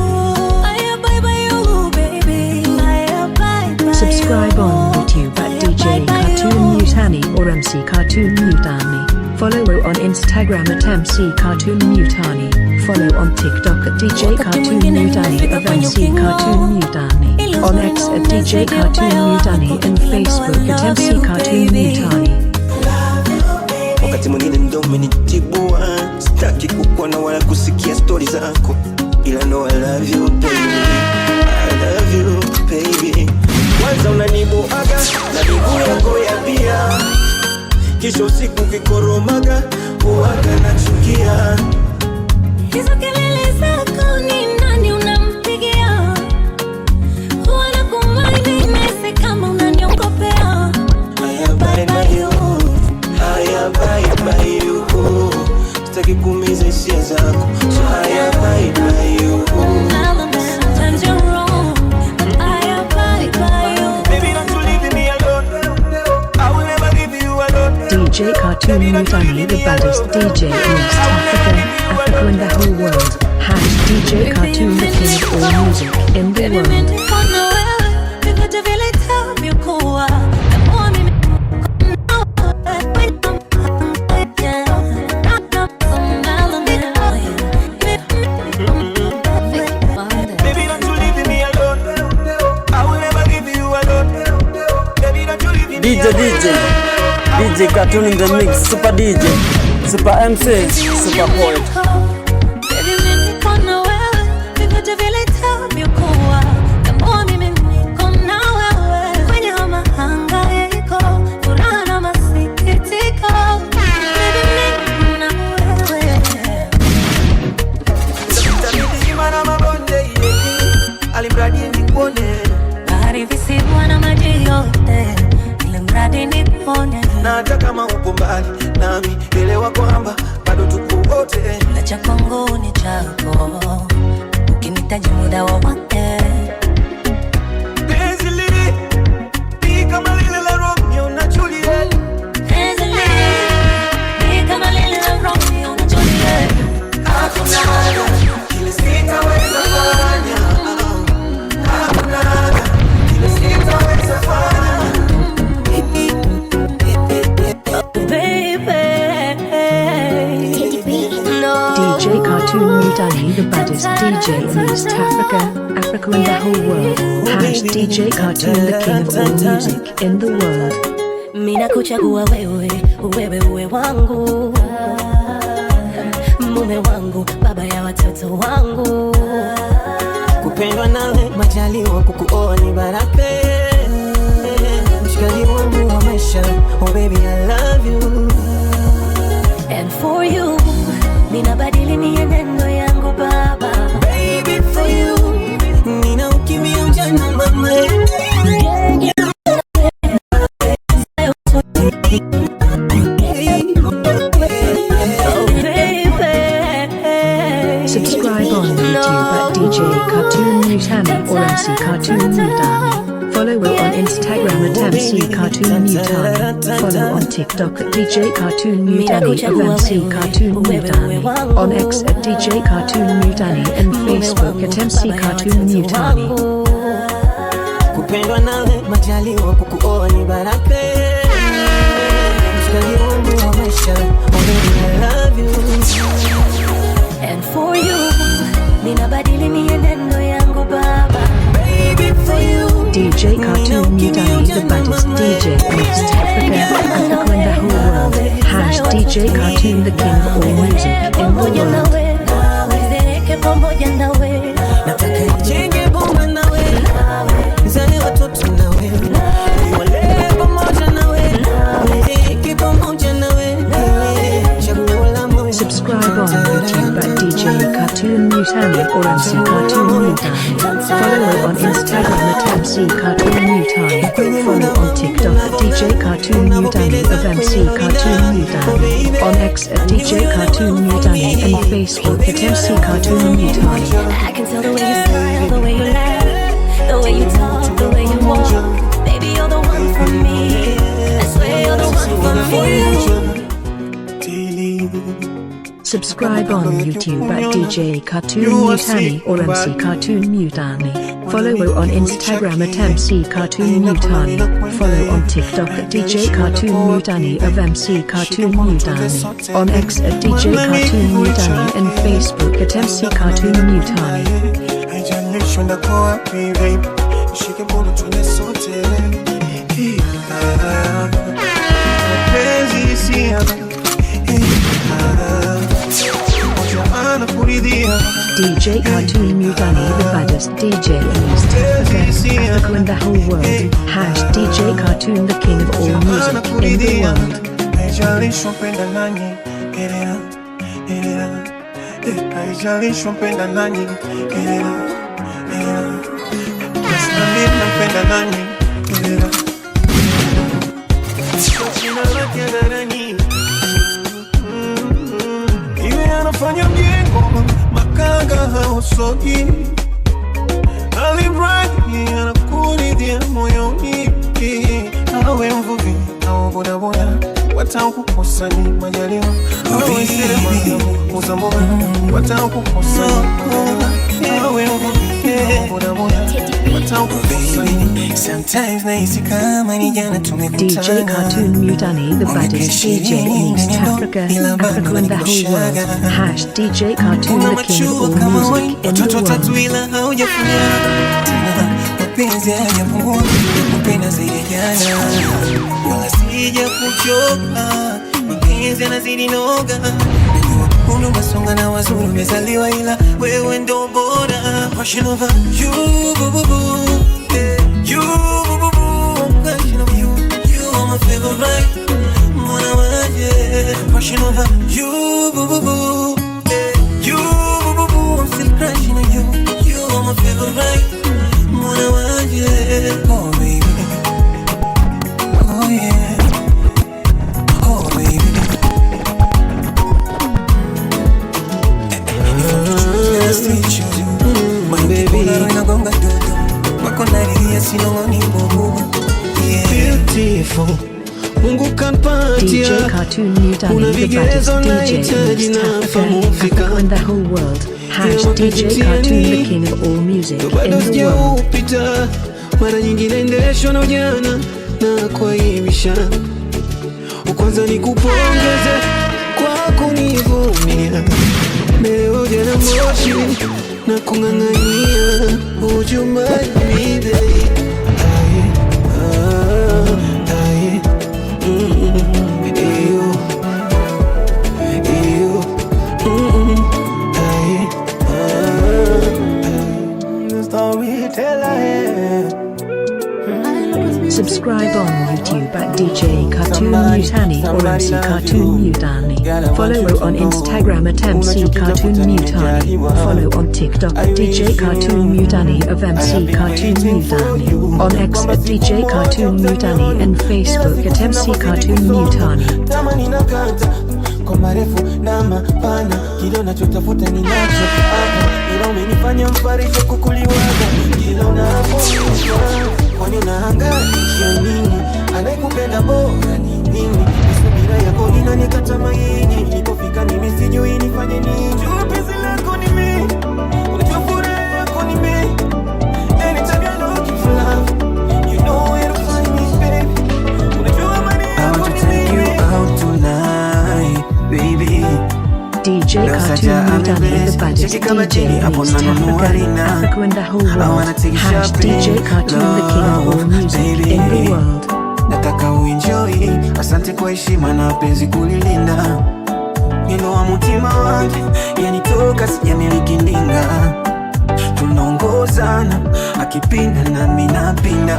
I abide by you, baby. I abide by you. Subscribe on YouTube at DJ Cartoon Mutani or MC Cartoon Mutani. Follow on Instagram at MC Cartoon Mutani. Follow on TikTok at DJ Cartoon Mutani of MC Cartoon Mutani. On X at DJ Cartoon Mutani and Facebook at MC Cartoon Mutani. Wakati mwingine ndo umenitibua, sitaki kukuona wala kusikia story zako, ila no I love you baby, I love you baby. Kwanza unaniboaga na miguu yako ya pia, kisha usiku kikoromaga kuaga na chukia. Hizo kelele zako ni nani unampigia? Wala kumaini nese kama unaniongopea. I abide by you, I abide by you. Sitaki kuumiza hisia zako, so I abide by you. Sometimes you're wrong, but I abide by you. Baby, don't you leave me alone, I will never leave you alone. DJ Cartoon Mutani, the baddest DJ in East Africa, Africa and the whole world. DJ Cartoon, the king of all music in the world. DJ Cartoon in the mix, Super DJ, Super MC, Super Poet. Na hata kama upo mbali nami, elewa kwamba bado tuko wote. Na cha kwangu ni chako, ukinitaji muda wowote. Penzi lili ni kama lile la Romeo na Juliet. Penzi lili ni kama lile la Romeo na Juliet. Hakuna kile sitaweza fanya, hakuna kile sitaweza fanya. DJ Cartoon Mutani, the baddest DJ in East Africa, Africa and the whole world. DJ Cartoon, the king of all music in the world. Mina kuchagua wewe, wewe uwe wangu, mume wangu, baba ya watoto wangu. Kupendwa nawe majaliwa, kukuoa ni baraka. Mshikaji wangu wa maisha, oh baby I love you. And for you, mina badili mienendo yangu baba. Baby for you, nina ukimbia ujana mama. at MC Cartoon Mutani. Follow on TikTok at DJ Cartoon Mutani of MC Cartoon Mutani. On X at DJ Cartoon Mutani and Facebook at MC Cartoon Mutani. Kupendwa nawe majaliwa kukuoa ni baraka. Mshikaji wangu wa maisha, I love you. And for you, ninabadili mienendo yangu baba. Baby for you. DJ Cartoon Mutani, the baddest DJ in East Africa, Africa and the whole world. Hash DJ Cartoon, the king of all music in the world. Nataka nijenge boma nawe, nizale watoto nawe, niwale pamoja nawe, niziki pamoja nawe, chaguo la moyo. Subscribe on YouTube at DJ Cartoon Mutani or MC Cartoon Mutani. Follow on Instagram at MC Cartoon Mutani. Follow on TikTok at DJ Cartoon Mutani of MC Cartoon Mutani. On X at DJ Cartoon Mutani and Facebook at MC Cartoon Mutani. I can tell the way you smile, the way you laugh, the way you talk, the way you walk. Baby, you're the one for me. I swear you're the one for me. Subscribe on YouTube at DJ Cartoon Mutani or MC Cartoon Mutani. Follow on Instagram at MC Cartoon Mutani. Follow on TikTok at DJ Cartoon Mutani of MC Cartoon Mutani. On X at DJ Cartoon Mutani and Facebook at MC Cartoon Mutani. DJ Cartoon Mutani, the baddest DJ in East Africa, Africa and the whole world. Hash DJ Cartoon, the king of all music in the world. Anafanya mjengo makanga hausogi, alimradi anakuridhia moyoni. Awe mvuvi au bodaboda, watakukosa ni majaliwa. Awe seremala muuza mboga, watakukosa ni majaliwa. Awe mvuvi au bodaboda, watakukosa ni. Sometimes nahisi kama ni jana tumekutana. DJ Cartoon Mutani, the baddest DJ in East Africa, Africa and the whole world. Hash DJ Cartoon, the king of all music in the world. Tatuila haujafunya tena, mapenzi hayapungua, kupenda zaidi jana, wala sija kuchoka, mapenzi yanazidi noga. Najua undu masonga na wazuri umezaliwa, ila wewe ndo bora. Passion over you, boo boo boo. You, boo boo boo. Passion over you, you are my favorite. Mwana waje. Passion over you, boo boo boo. You, boo boo boo. I'm still crushing on you. You are my favorite. Mwana waje. Oh baby, oh yeah, oh baby. If I could choose, I still choose you. My baby, nagonga dodo. Wako nalia sinongoni bobo. Beautiful. Mungu kanpatia. DJ Cartoon Mutani, the baddest DJ in East Africa, Africa and the whole world. Hash DJ Cartoon, the king of all music in the world. Mara nyingi naendeshwa na ujana na kuaibisha. Kwanza nikupongeze kwa kunivumilia. Leo jana moshi na kung'ang'ania. Would you mind me, babe? Subscribe on YouTube at DJ Cartoon Mutani or MC Cartoon Mutani. Follow on Instagram at MC Cartoon Mutani. Follow on TikTok at DJ Cartoon Mutani of MC Cartoon Mutani. On X at DJ Cartoon Mutani and Facebook at MC Cartoon Mutani. Kwa marefu na mapana, kile unachotafuta ninacho hapa. Ila umenifanya mfariji kukuliwaza, kile unaponisha. Kwani unahangaika nini? kupenda bora ni mimi. Subira yako inanikata maini, nilipofika mimi sijui nifanye nini. Jua penzi lako ni mimi, unajua furaha yako ni mimi. Anytime you're looking for love, you know where to find me, baby. Unajua mani yako ni mimi. I want to take you out tonight, baby. DJ Cartoon Mutani, the baddest DJ in East Africa, Africa and the whole world. Hash DJ Cartoon, the king of all music in the world. Nataka uenjoy, asante kwa heshima na penzi kulilinda. Nilo wa mutima wangu, yanitoka sijamiliki ndinga. Tunaongozana, akipinda na mimi napinda.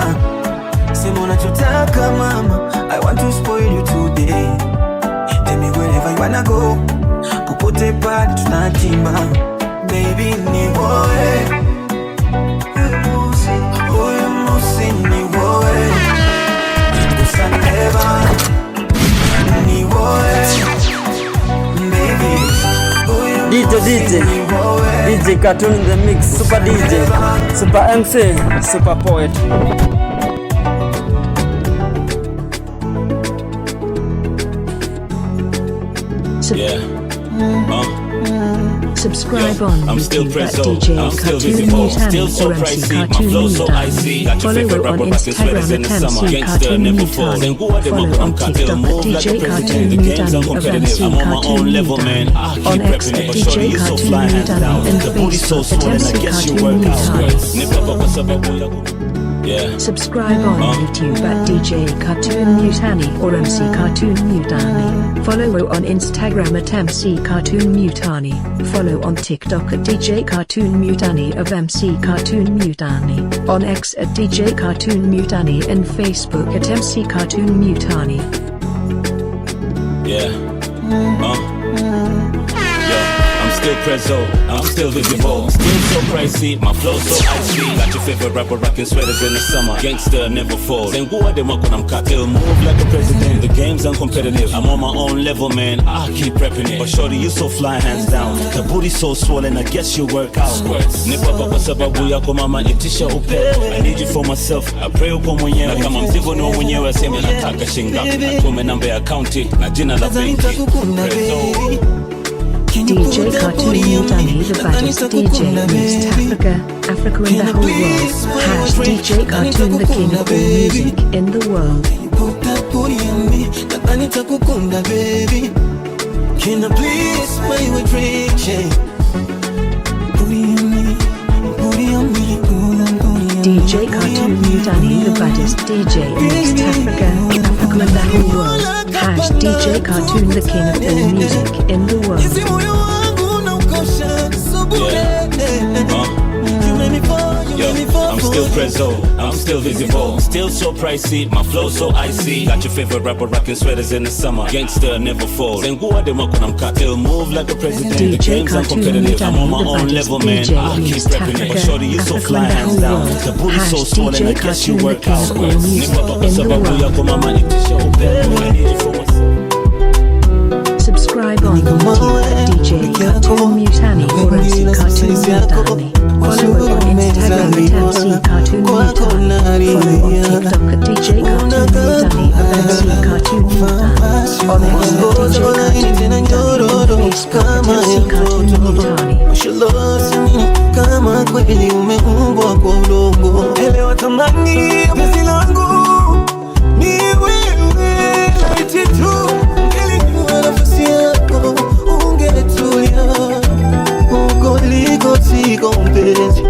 Sema unachotaka mama, I want to spoil you today. Tell me wherever you wanna go, popote pale tunatimba. Baby ni wewe, huyu musi ni wewe. DJ Cartoon in the mix, super DJ, super MC, super poet. Subscribe on YouTube at DJ Cartoon Mutani or MC Cartoon Mutani. Follow on Instagram at MC Cartoon Mutani. Follow on TikTok at DJ Cartoon Mutani of MC Cartoon Mutani. On X at DJ Cartoon Mutani and Facebook at MC Cartoon Mutani. Subscribe on YouTube at DJ Cartoon Mutani or MC Cartoon Mutani. Follow on Instagram at MC Cartoon Mutani. Follow on TikTok at DJ Cartoon Mutani of MC Cartoon Mutani. On X at DJ Cartoon Mutani and Facebook at MC Cartoon Mutani. Still prezzo, I'm still visible. Still so pricey, my flow so icy. Got your favorite rapper rocking sweaters in the summer. Gangster never falls. And who are them when I'm cocktail? Move like a president. The game's uncompetitive. I'm on my own level, man. I keep prepping it. But shorty, you so fly, hands down. The booty so swollen, I guess you work out. Nipa kwa sababu yako mama itisha upe. I need you for myself. I pray uko mwenyewe. Na kama mzigo no mwenyewe sema nataka shinga. Natume namba ya county. Na jina la benki. DJ Cartoon Mutani, the baddest DJ in East Africa, Africa and the whole world. Hash DJ Cartoon, the king of all music in the world. Put that booty on me, natanita kukunda baby. Can I please buy you a drink, yeah? Booty on me, booty on me, booty on me. DJ Cartoon Mutani, the baddest DJ in East Africa, Africa and the whole world. Hash DJ Cartoon, the king of all music in the world. I'm still prezzo, I'm still visible. Still so pricey, my flow so icy. Got your favorite rapper rocking sweaters in the summer. Gangster never falls. And who are them when I'm cocktail? Move like a president. The game's uncompetitive. I'm on my own level, man. I keep repping it. But shorty, you so fly, hands down. The booty so swollen, I guess you work out. Subscribe on YouTube at DJ Cartoon Mutani or MC Cartoon Mutani. Follow on Instagram at MC Cartoon Mutani. Follow on TikTok at DJ Cartoon Mutani or MC Cartoon Mutani. On X at DJ Cartoon Mutani and Facebook at MC Cartoon Mutani. Kama kweli umeumbwa kwa udongo, elewa thamani ya penzi langu ni wewe, eti tu nafasi yako ungetulia uko liko siko mpenzi.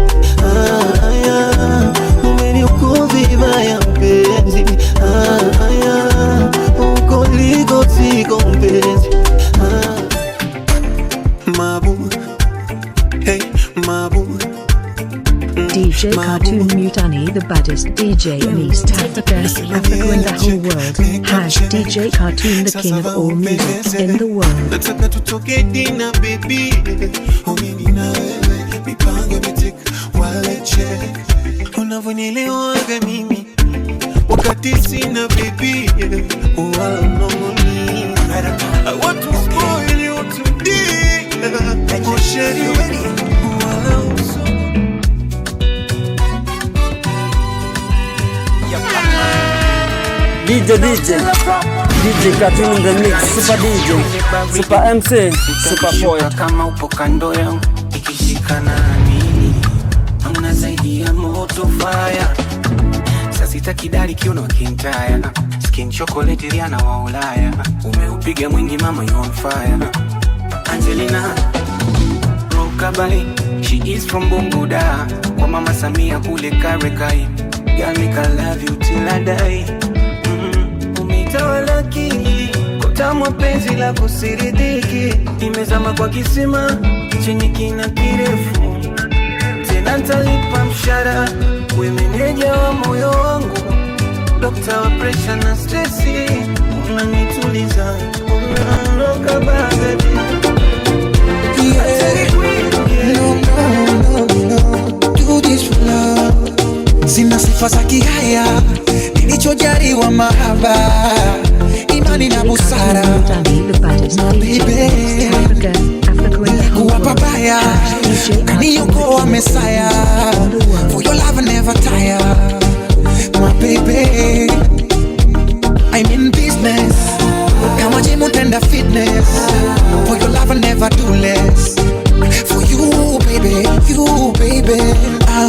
Umenihukumu vibaya mpenzi. Uko liko siko mpenzi. Mabu, hey mabu. DJ Cartoon Mutani, the baddest DJ in East Africa, Africa and the whole world. Hash DJ Cartoon, the king of all music in the world. Nataka tutoke dina baby, mimi na wewe mipango imetika wale check. Unavyonielewaga mimi wakati sina baby, wala mnongoni. I want to spoil you today, oh shady wala uso. DJ Cartoon in the mix, Super DJ, Super MC, Super Poet. Kama upo kando yangu ikishikana nini, hamna zaidi ya moto fire. Sasa itakidari kiuno kintaya, skin chocolate Rihanna wa Ulaya. Umeupiga mwingi mama, you on fire. Angelina Rokabai, she is from Bunguda. Kwa mama Samia kule Karekai. Girl, make I love you till I die. Umetawala akili, kotamwa penzi la kusiridiki. Nimezama kwa kisima, chenye kina kirefu. Tena nitalipa mshahara, we meneja wa moyo wangu. Dokta wa pressure na stressi, unanituliza, unaondoka baadaye. No, do this for love. Sina sifa za kihaya, nilichojaliwa mahaba, imani na busara. Baby, kuwa babaya, kaniokoa Mesaya. For your love I never tire, my baby. I'm in business, kama gym utenda fitness. For your love I never do less. For you baby, you baby.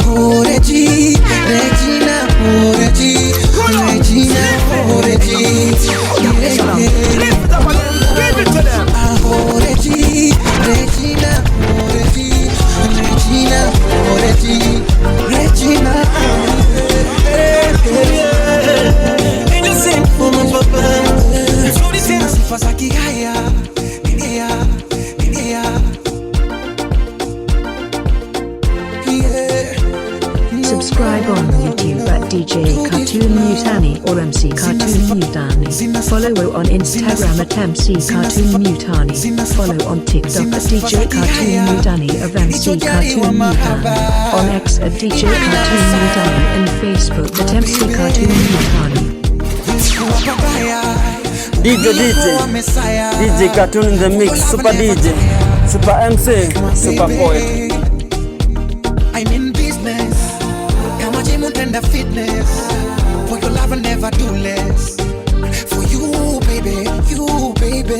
Oh Reggie, Regina, oh Reggie, Regina, oh Reggie. Lift up and give it to them. Oh Reggie, Regina, oh Reggie, Regina, oh Reggie, Regina. Ain't you sing for my papa? So this ain't a sifa saki haya, yeah. Subscribe on YouTube at DJ Cartoon Mutani or MC Cartoon Mutani. Follow on Instagram at MC Cartoon Mutani. Follow on TikTok at DJ Cartoon Mutani of MC Cartoon Mutani. On X at DJ Cartoon Mutani and Facebook at MC Cartoon Mutani. DJ Cartoon in the mix, Super DJ, Super MC, Super Poet. I'm in business, kama gym utenda fitness. For your love I never do less. For you baby, you baby.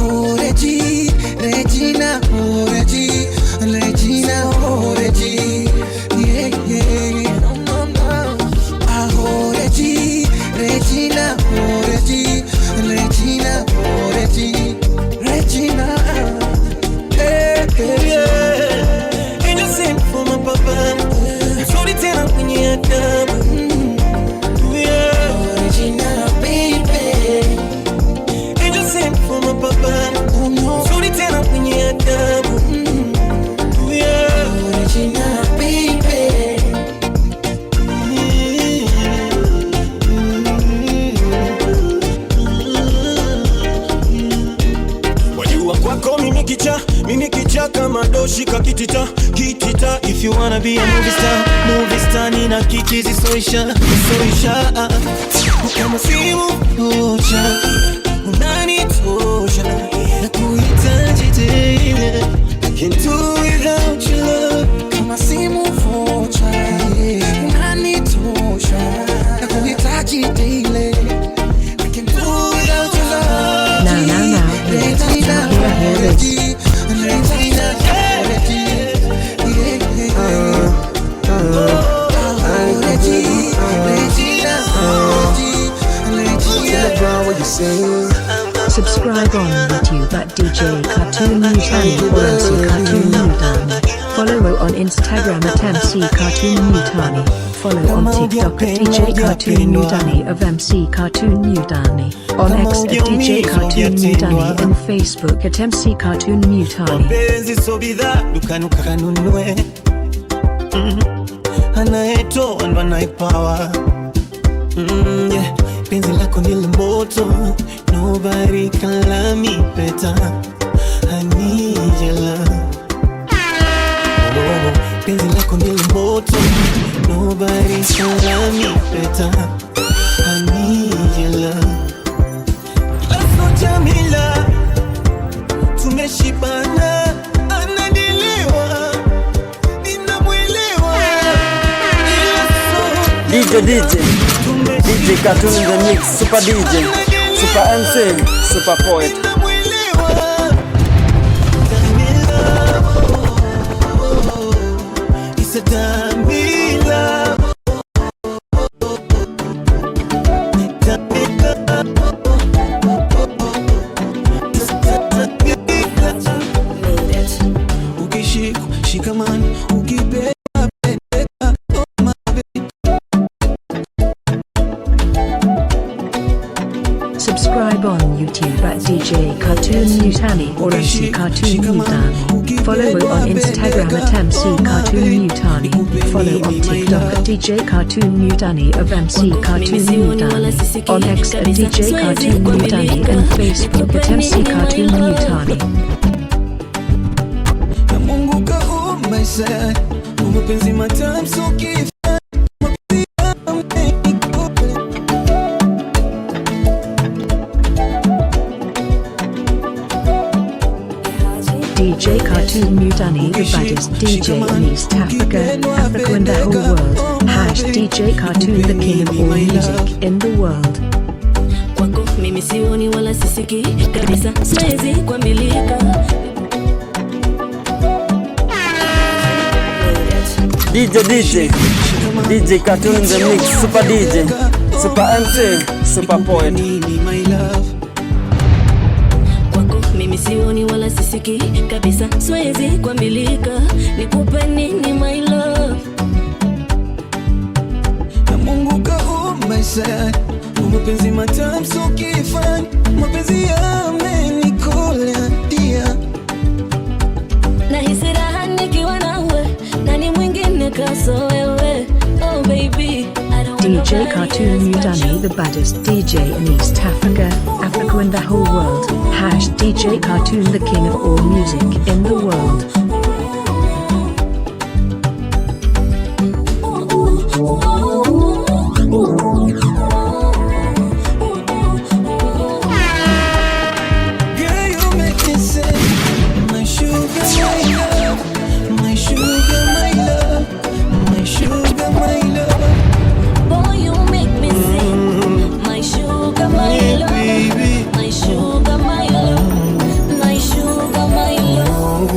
Oh Reggie, Regina, oh Reggie, Regina, oh Reggie. Yeah. No. Oh Reggie, Regina, oh Reggie, Regina, oh Reggie, Regina. Yeah. Ain't you sing for my papa? So the ten up when you're done. Yeah. Regina, baby. Ain't you sing for my papa? So the ten up when you're done. Yeah. Regina, baby. Kwako mimi kicha kama doshi kakitita. If you wanna be a movie star nina kikizi soisha. Kama simu moja unanitosha na kuhitaji tena. I can't do without your love. Kama simu moja unanitosha na kuhitaji tena. I can't do without your love. Now. Hear this. Subscribe on YouTube at DJ Cartoon Mutani or MC Cartoon Mutani. Follow on Instagram at MC Cartoon Mutani. Follow on TikTok at DJ Cartoon Mutani of MC Cartoon Mutani. On X at DJ Cartoon Mutani and Facebook at MC Cartoon Mutani. Mapenzi so bidhaa dukani ukanunue. Anaetoa ndo anaipawa. Yeah. Penzi lako ni moto, nobody can love me better. I need your love. Penzi lako ni moto, nobody can love me better. I need your love. Lazo Jamila, tumeshibana, anadiliwa, ninamwelewa. DJ DJ Cartoon in the mix, Super DJ, Super MC, Super Poet. It's a damn love. Shikamani, ukibeba beba, oh my baby. Subscribe on YouTube at DJ Cartoon Mutani or MC Cartoon Mutani. Follow on Instagram at MC Cartoon Mutani. Follow on TikTok at DJ Cartoon Mutani of MC Cartoon Mutani. On X at DJ Cartoon Mutani and Facebook at MC Cartoon Mutani. My side, mapenzi matamu so kifa. DJ Cartoon Mutani, the baddest DJ in East Africa, Africa and the whole world. Hash DJ Cartoon, the king of all music in the world. Kwako mimi sioni wala sisiki kabisa, siwezi kuambilika. DJ Cartoon in the mix, Super DJ, Super MC, Super Poet. Kwako mimi sioni wala sisiki kabisa, siwezi kuambilika. Nikupe nini my love? Na Mungu kaumba sana, mapenzi matamu so kifani, mapenzi yamenikola dia. Nahisi raha nikiwa nawe, nani mwingine kaso wewe? Oh baby, I don't DJ Cartoon Mutani, the baddest DJ in East Africa, Africa and the whole world. Hash DJ Cartoon, the king of all music in the world. Girl, you make me say, my sugar, my love, my sugar, my love, my sugar, my love. Boy, you make me sing. My sugar, my love. My sugar, my love. My sugar, my love.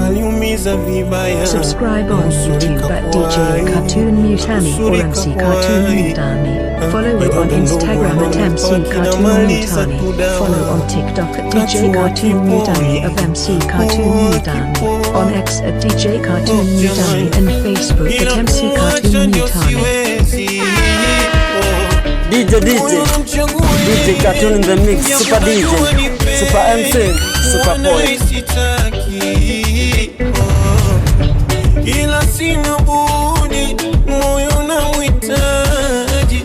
Aliumiza vibaya. Subscribe on YouTube at DJ Cartoon Mutani or MC Cartoon Mutani. Follow on Instagram at MC Cartoon Mutani. Follow on TikTok at DJ Cartoon Mutani of MC Cartoon Mutani. On X at DJ Cartoon Mutani and Facebook at MC Cartoon Mutani. DJ Cartoon in the mix, Super DJ, Super MC, Super Poet. Ila sina budi, moyo na mwitaji,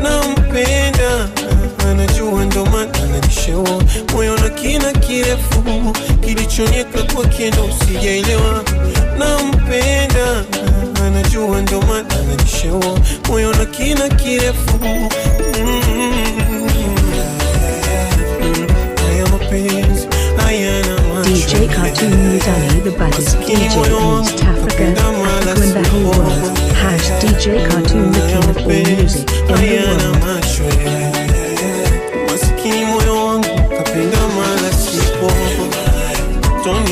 nampenda, anajua ndo maana ananishewa, moyo na kina kirefu, kilichonieka kwa kiendo usijaelewa, nampenda, anajua ndo maana ananishewa, moyo na kina kirefu. Haya mapenzi, haya na DJ Cartoon Mutani, the baddest DJ in East Africa, Africa and the whole world. Hash DJ Cartoon, the king of all music in the world.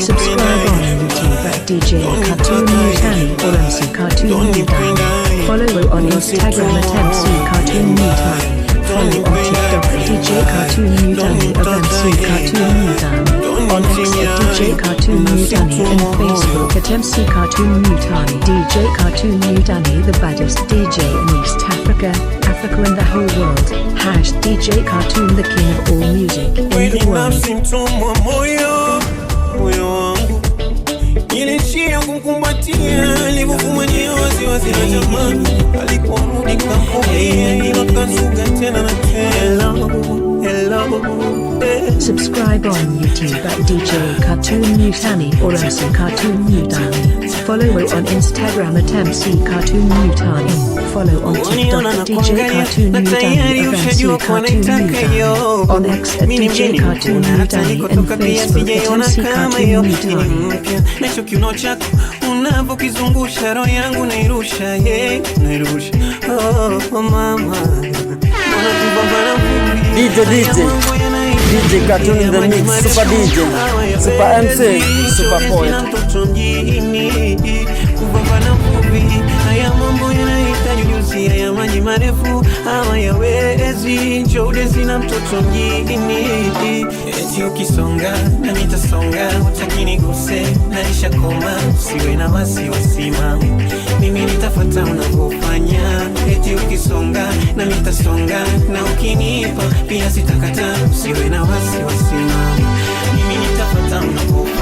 Subscribe on YouTube at DJ Cartoon Mutani or MC Cartoon Mutani. Follow on Instagram at MC Cartoon Mutani. Follow on TikTok at DJ Cartoon Mutani of MC Cartoon Mutani. On X at DJ Cartoon Mutani and Facebook at MC Cartoon Mutani. DJ Cartoon Mutani, the baddest DJ in East Africa, Africa and the whole world. Hash DJ Cartoon, the king of all music in the world. Moyo wangu nilishia kumkumbatia, alipofumania wasiwasi na jamani, aliporudi kampuni ila kazuka tena na tena. Hello, hello. Subscribe on YouTube at DJ Cartoon Mutani or MC Cartoon Mutani. Follow on Instagram at MC Cartoon Mutani. Follow on TikTok at DJ Cartoon Mutani of MC Cartoon Mutani. On X at DJ Cartoon Mutani and Facebook at MC Cartoon Mutani. Nacho kiuno chako unavokizungusha roho yangu nairusha, nairusha. Oh mama, DJ Cartoon in the mix, Super DJ, Super MC, Super Poet. Kupambana fupi, haya mambo yanahitaji ujuzi, haya maji marefu ama yawezi, njoo udesi na mtoto mjini. Eti ukisonga na nitasonga, hutaki niguse, naisha koma, usiwe na wasiwasi mama, mimi nitafuata unavyofanya. Eti ukisonga na nitasonga, na ukinipa pia sitakata, usiwe na wasiwasi mama, mimi nitafuata unavyofanya.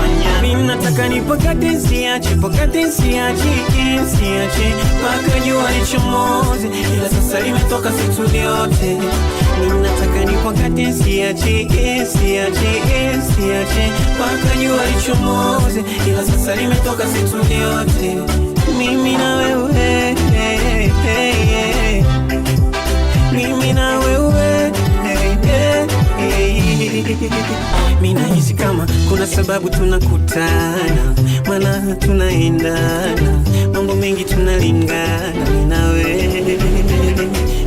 Mimi nataka nipokate siache, mpaka jua lichomoze, ila sasa limetoka situ lyote. Mimi nataka nipokate siache, mpaka jua lichomoze, ila sasa limetoka situ lyote. Mimi na wewe, mimi na wewe. Mimi nahisi kama kuna sababu tunakutana, maana tunaendana, mambo mengi tunalingana, mimi na wewe.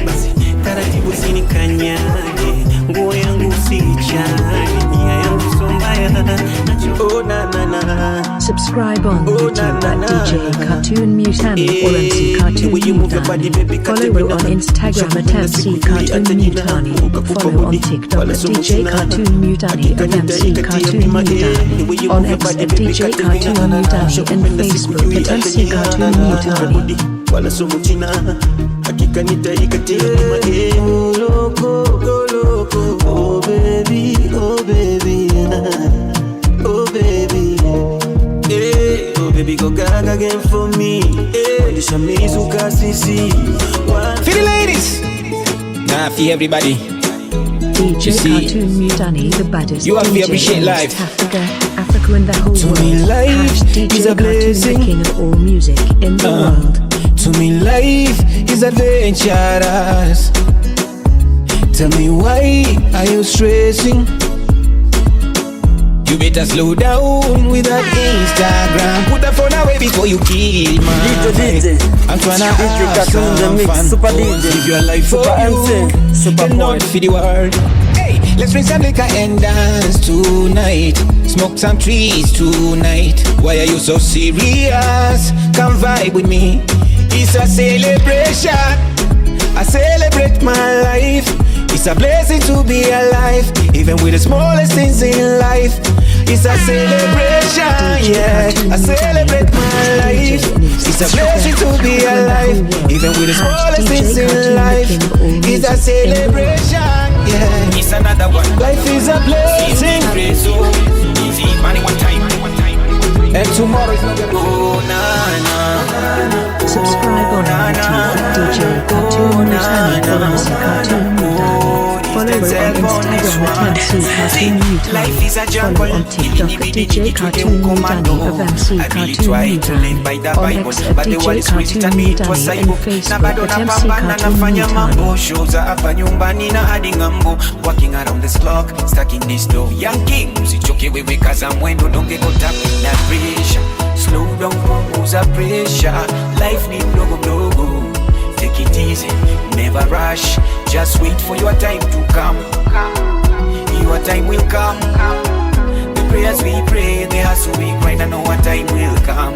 Basi taratibu usinikanyage, nguo yangu usiichane, nia yangu so mbaya, nachoona na. Subscribe on YouTube at DJ Cartoon Mutani or MC Cartoon Mutani. Follow on Instagram at MC Cartoon Mutani. Follow on TikTok at DJ Cartoon Mutani and MC Cartoon Mutani. On X at DJ Cartoon Mutani and Facebook at MC Cartoon Mutani. Wala sumu china, hakika nitaikatia kama loko, oh baby, oh baby, oh baby. Oh baby, go gaga again for me. Lisha mizuka sisi. For the ladies, nah, for everybody. DJ Cartoon Mutani, the baddest. You have to DJ appreciate in life. Africa and the whole world. me life DJ is a blessing. Cartoon, the king of all music in the world. To me life is adventurous. Tell me why are you stressing? You better slow down with that Instagram. Put the phone away before you kill my DJ, I'm tryna DJ have Cartoon in the some mix, fun. Super DJ, Give your life Super for MC, you, Super and not Poet. for the world. Hey, let's drink some liquor and dance tonight. Smoke some trees tonight. Why are you so serious? Come vibe with me. It's a celebration. I celebrate my life. It's a blessing to be alive, even with the smallest things in life. It's a celebration, yeah. I celebrate my life. It's a blessing to be alive, even with the smallest things in life. It's a celebration, yeah. It's another one. Life is a blessing. Easy money one time. And tomorrow is not gonna go, Subscribe on YouTube at DJ Cartoon Mutani or MC Cartoon Mutani. Follow on Instagram at MC Cartoon Mutani. Follow on TikTok at DJ Cartoon Mutani of MC Cartoon Mutani. On X at DJ Cartoon Mutani and Facebook at MC Cartoon Mutani. Shows hapa nyumbani na hadi ngambo, walking around this clock, stuck in this door. Young king, usichoke wewe kaza mwendo, don't get caught up in that pressure. Slow down, punguza pressure. Life ni mdogo mdogo. Take it easy, never rush. Just wait for your time to come. Your time will come. The prayers we pray, the hustle we grind, I know our time will come.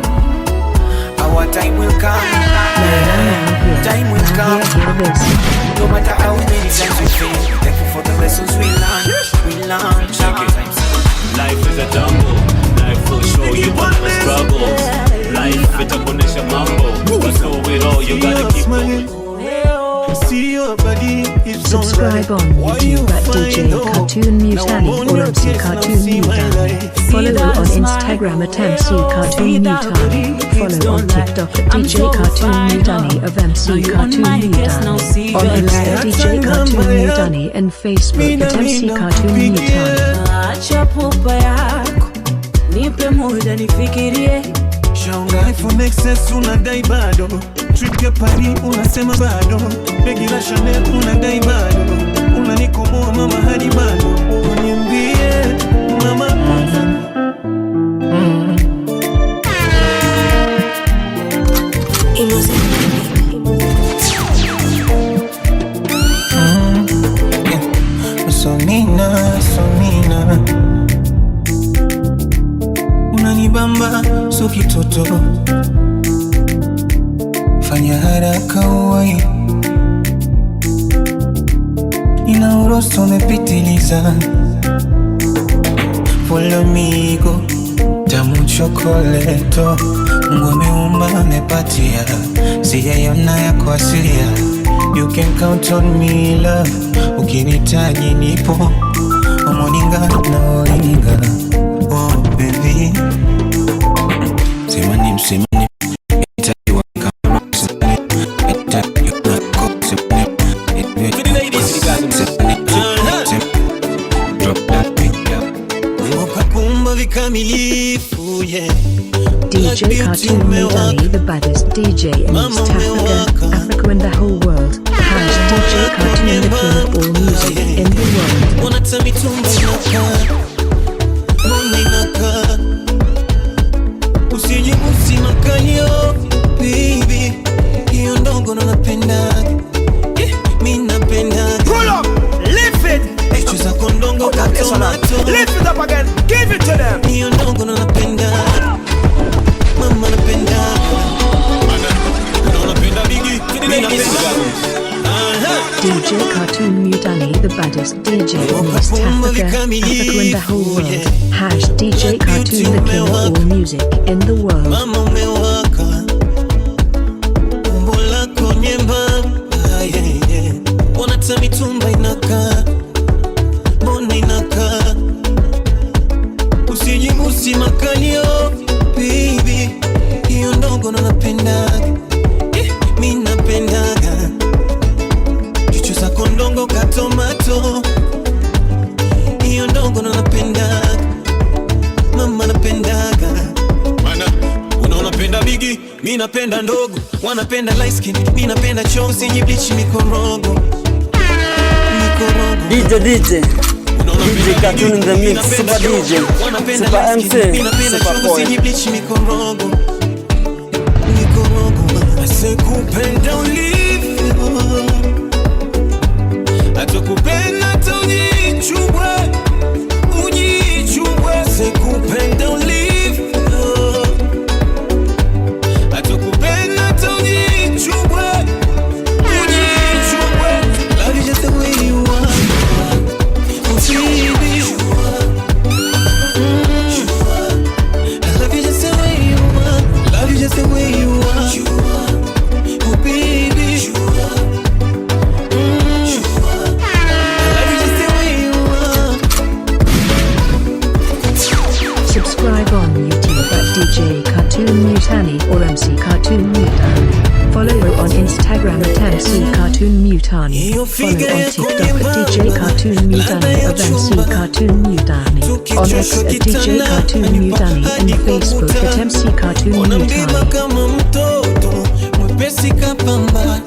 Our time will come. Time will come. No matter how many times we fail, thankful for the lessons we learn. Check it. Life is a jungle. Life will show you all the struggles. Life itakuonesha mambo. But through it all, you gotta keep going. see your body is Subscribe on YouTube at DJ Cartoon Mutani or MC Cartoon Mutani. Follow on Instagram at MC Cartoon Mutani. Follow on TikTok at DJ Cartoon Mutani of MC Cartoon Mutani. On Insta DJ Cartoon Mutani and Facebook at MC Cartoon Mutani. Acha pupa yako, nipe muda nifikirie. Shaunga iPhone XS unadai bado, trip ya Paris unasema bado, begi la Chanel unadai bado, unanikomoa mama hadi bado, uniambie mama Sonina unanibamba so kitoto, fanya haraka uwai, nina urosto umepitiliza, follow me go, tamu chokoleto, Mungu ameumba amepatia, sijaiona yako asilia. You can count on me love, ukinitaji nipo, omoninga na olinga. Oh baby, semani msemani, itakiwa kama msemani, itakiwa kama msemani. Drop that big girl, ukakumba vikamilifu, yeah. DJ Cartoon Mutani, the baddest DJ in East Africa, Africa and the whole world. DJ Cartoon, the king of all music in the world. Wanatami tumba inaka, mona inaka, usijibusi makalio, baby, hiyo ndogo na napendaga, mi napendaga. Pull up, lift it. Chuza kondongo katomato, Lift it up again, give it to them. hiyo ndogo na napendaga, mama napendaga, unapenda bigi, mi napendaga. DJ Cartoon Mutani, the baddest DJ in East Africa, Africa and the whole world. DJ Cartoon, the king of all music in the world. Mama umewaka, umbo lako nyembamba, yeah, yeah. Wanatami tumba inaka, mbona inaka, usijibusi makalio, baby, hiyo ndogo na napendaga, mi napendaga. Chuza kondongo katomato, hiyo ndogo na napendaga, mama napendaga. Mana, unaonapenda bigi, mi napenda ndogo, wanapenda light skin, mi napenda chosi, usijibleach mikorogo. DJ Cartoon in the mix, Super DJ, Super MC, Super Boy. Usijibleach mikorogo. Asekupenda ulivyo, atakupenda taujichubwe, ujichubwe. Asekupenda ulivyo, atakupenda taujichubwe, ujichubwe. Love you just the way you are, baby. I love you just the way you are, love you just the way you are. Oh baby, Subscribe on YouTube at DJ Cartoon Mutani or MC Cartoon Mutani. Follow on Instagram at MC Cartoon Mutani. Follow on TikTok at DJ Cartoon Mutani of MC Cartoon Mutani. On X at DJ Cartoon Mutani and Facebook at MC Cartoon Mutani. kama mtoto mwepesi kapamba,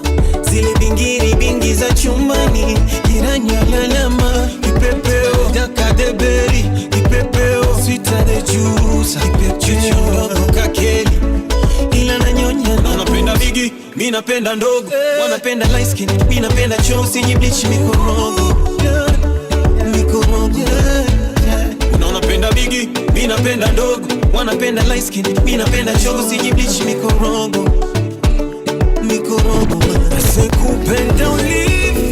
zile bingiri bingi za chumbani, jirani alalama, kipepeo dakadeberi, kipepeo sweeter the juice, kipepeo kakeli, ila nanyonya. Wanapenda bigi, mi napenda ndogo, wanapenda light skin, mi napenda chosi, usijibleach mikorogo, mikorogo. Unaonapenda bigi, mi napenda ndogo, wanapenda light skin, mi napenda chosi, usijibleach mikorogo, mikorogo. Asekupenda ulivyo,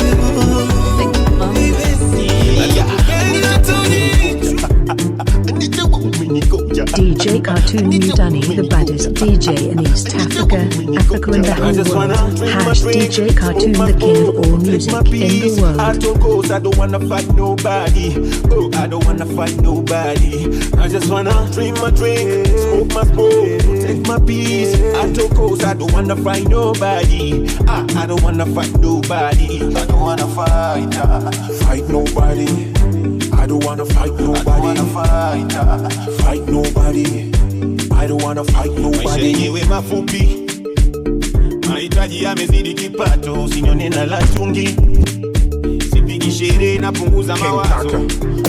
atakupenda taujichubwe. DJ Cartoon Mutani, the baddest DJ in East Africa, Africa and the whole world. Hash DJ Cartoon, the king of all music in the world. I told Ghost I don't wanna fight nobody. Oh, I don't wanna fight nobody. I just wanna drink my drink, smoke my smoke, take my peace. I told Ghost I don't wanna fight nobody. I don't wanna fight nobody. I don't wanna fight nobody. I don't wanna fight nobody. Fight nobody. I don't wanna fight nobody. Maisha yenyewe mafupi, mahitaji yamezidi kipato, usinyone na la chungi, sipigi sherehe napunguza mawazo.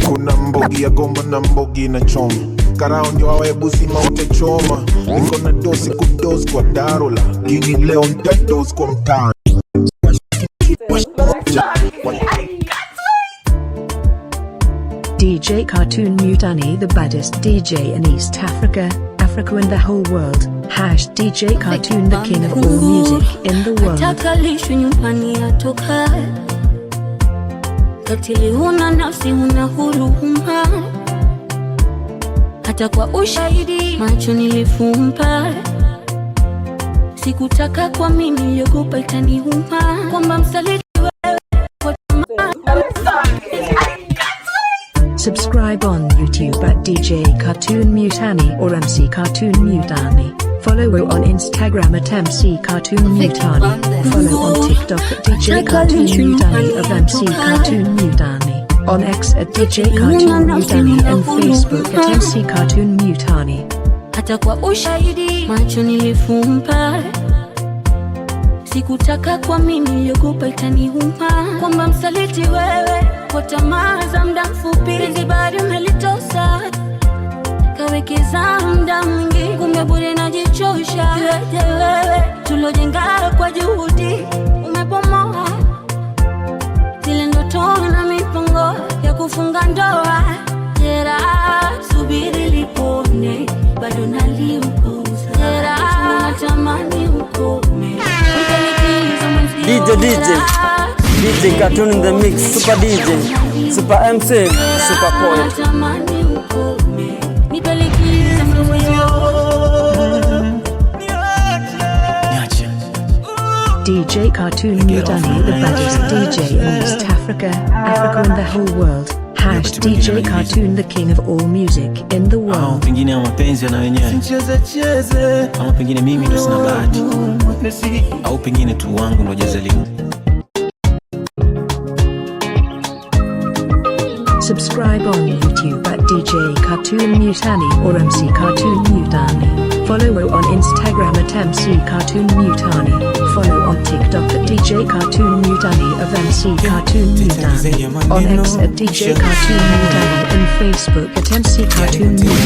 Kuna mbogi ya gomba na mbogi na choma, karao ndio wawe busi maute choma. Niko na dosi kudosi kwa darola, gini leo ntadosi kwa mtani. DJ Cartoon Mutani, the baddest DJ in East Africa, Africa and the whole world. Hash DJ Cartoon, the king of all music in the world. Atakalishwi nyumbani atoka, katili huna nafsi huna huruma, hata kwa ushahidi macho nilifumba. Sikutaka kwa mimi niliogopa itaniuma, kwamba msaliti wewe kwa tamaa. Subscribe on YouTube at DJ Cartoon Mutani or MC Cartoon Mutani. Follow on Instagram at MC Cartoon Mutani. Follow on TikTok at DJ Cartoon Mutani of MC Cartoon Mutani. On X at DJ Cartoon Mutani and Facebook at MC Cartoon Mutani. Hata kwa ushahidi macho nilifumba, sikutaka kwa mimi niliogopa itaniuma, kwamba msaliti wewe kwa tamaa za muda mfupi, penzi bado umelitosa, kawekeza muda mwingi, kumbe bure najichosha. Yote wewe tulojenga kwa juhudi umepomoa, zile ndoto na mipango ya kufunga ndoa. Jera subiri lipone, bado naliupuza. Jera natamani ukome, DJ Cartoon in the mix, Super DJ, Super MC, Super Poet. DJ Cartoon Mutani, the baddest DJ in East Africa, Africa and the whole world. Hash DJ Cartoon, the king of all music in the world. Pengine mapenzi na wenyewe, ama pengine mimi ndo sina bahati, au pengine tu wangu ndo jazaliwa. Subscribe on YouTube at DJ Cartoon Mutani or MC Cartoon Mutani. Follow on Instagram at MC Cartoon Mutani. Follow on TikTok at DJ Cartoon Mutani of MC Cartoon Mutani. On X at DJ Cartoon Mutani and Facebook at MC Cartoon Mutani.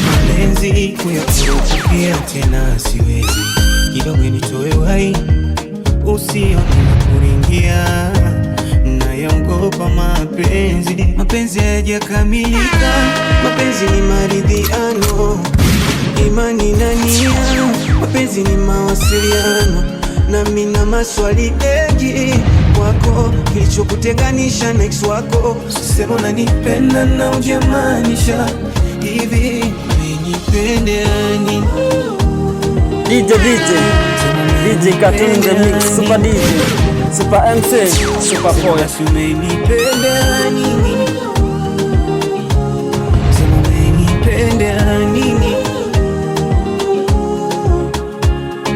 Nayaogopa mapenzi hayajakamilika, mapenzi ni maridhiano, imani na nia, mapenzi ni mawasiliano, nami na maswali mengi kwako, kilichokutenganisha na ex wako. Sema unanipenda na hujamaanisha hivi, umenipendani? DJ Cartoon in the mix, Super DJ, Super MC, Super Poet. Umenipenda nini? Sema umenipenda nini?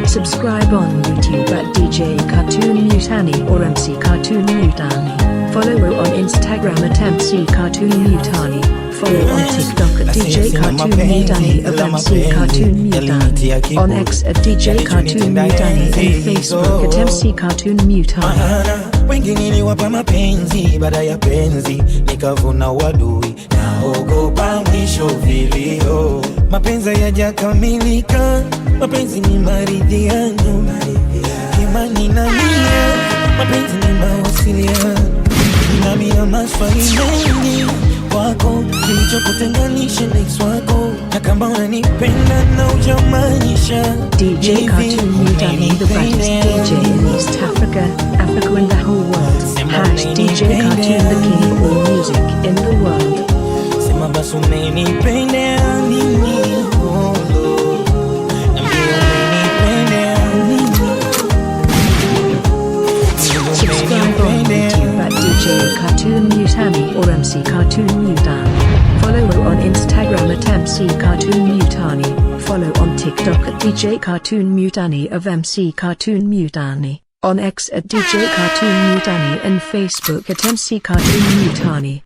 Subscribe on YouTube at DJ Cartoon Mutani or MC Cartoon Mutani. Follow on Instagram at MC Cartoon Mutani. Follow on TikTok at DJ Cartoon Mutani of MC Cartoon Mutani. On X at DJ Cartoon Mutani and Facebook at MC Cartoon Mutani. Wengi niliwapa mapenzi, baada ya penzi nikavuna wadui, naogopa mwisho vilio. Mapenzi hayajakamilika, mapenzi ni maridhiano, imani na nia, mapenzi ni mawasiliano, nami na maswali mengi kwako, kilichokutenganisha na ex wako, na kama unanipenda na hujamaanisha. DJ Cartoon Mutani, the baddest DJ in East Africa, Africa and the whole world. Hash DJ Cartoon, the king of all music in the world. Sema basi umenipenda nini? MC Cartoon Mutani. Follow on Instagram at MC Cartoon Mutani. Follow on TikTok at DJ Cartoon Mutani of MC Cartoon Mutani. On X at DJ Cartoon Mutani and Facebook at MC Cartoon Mutani.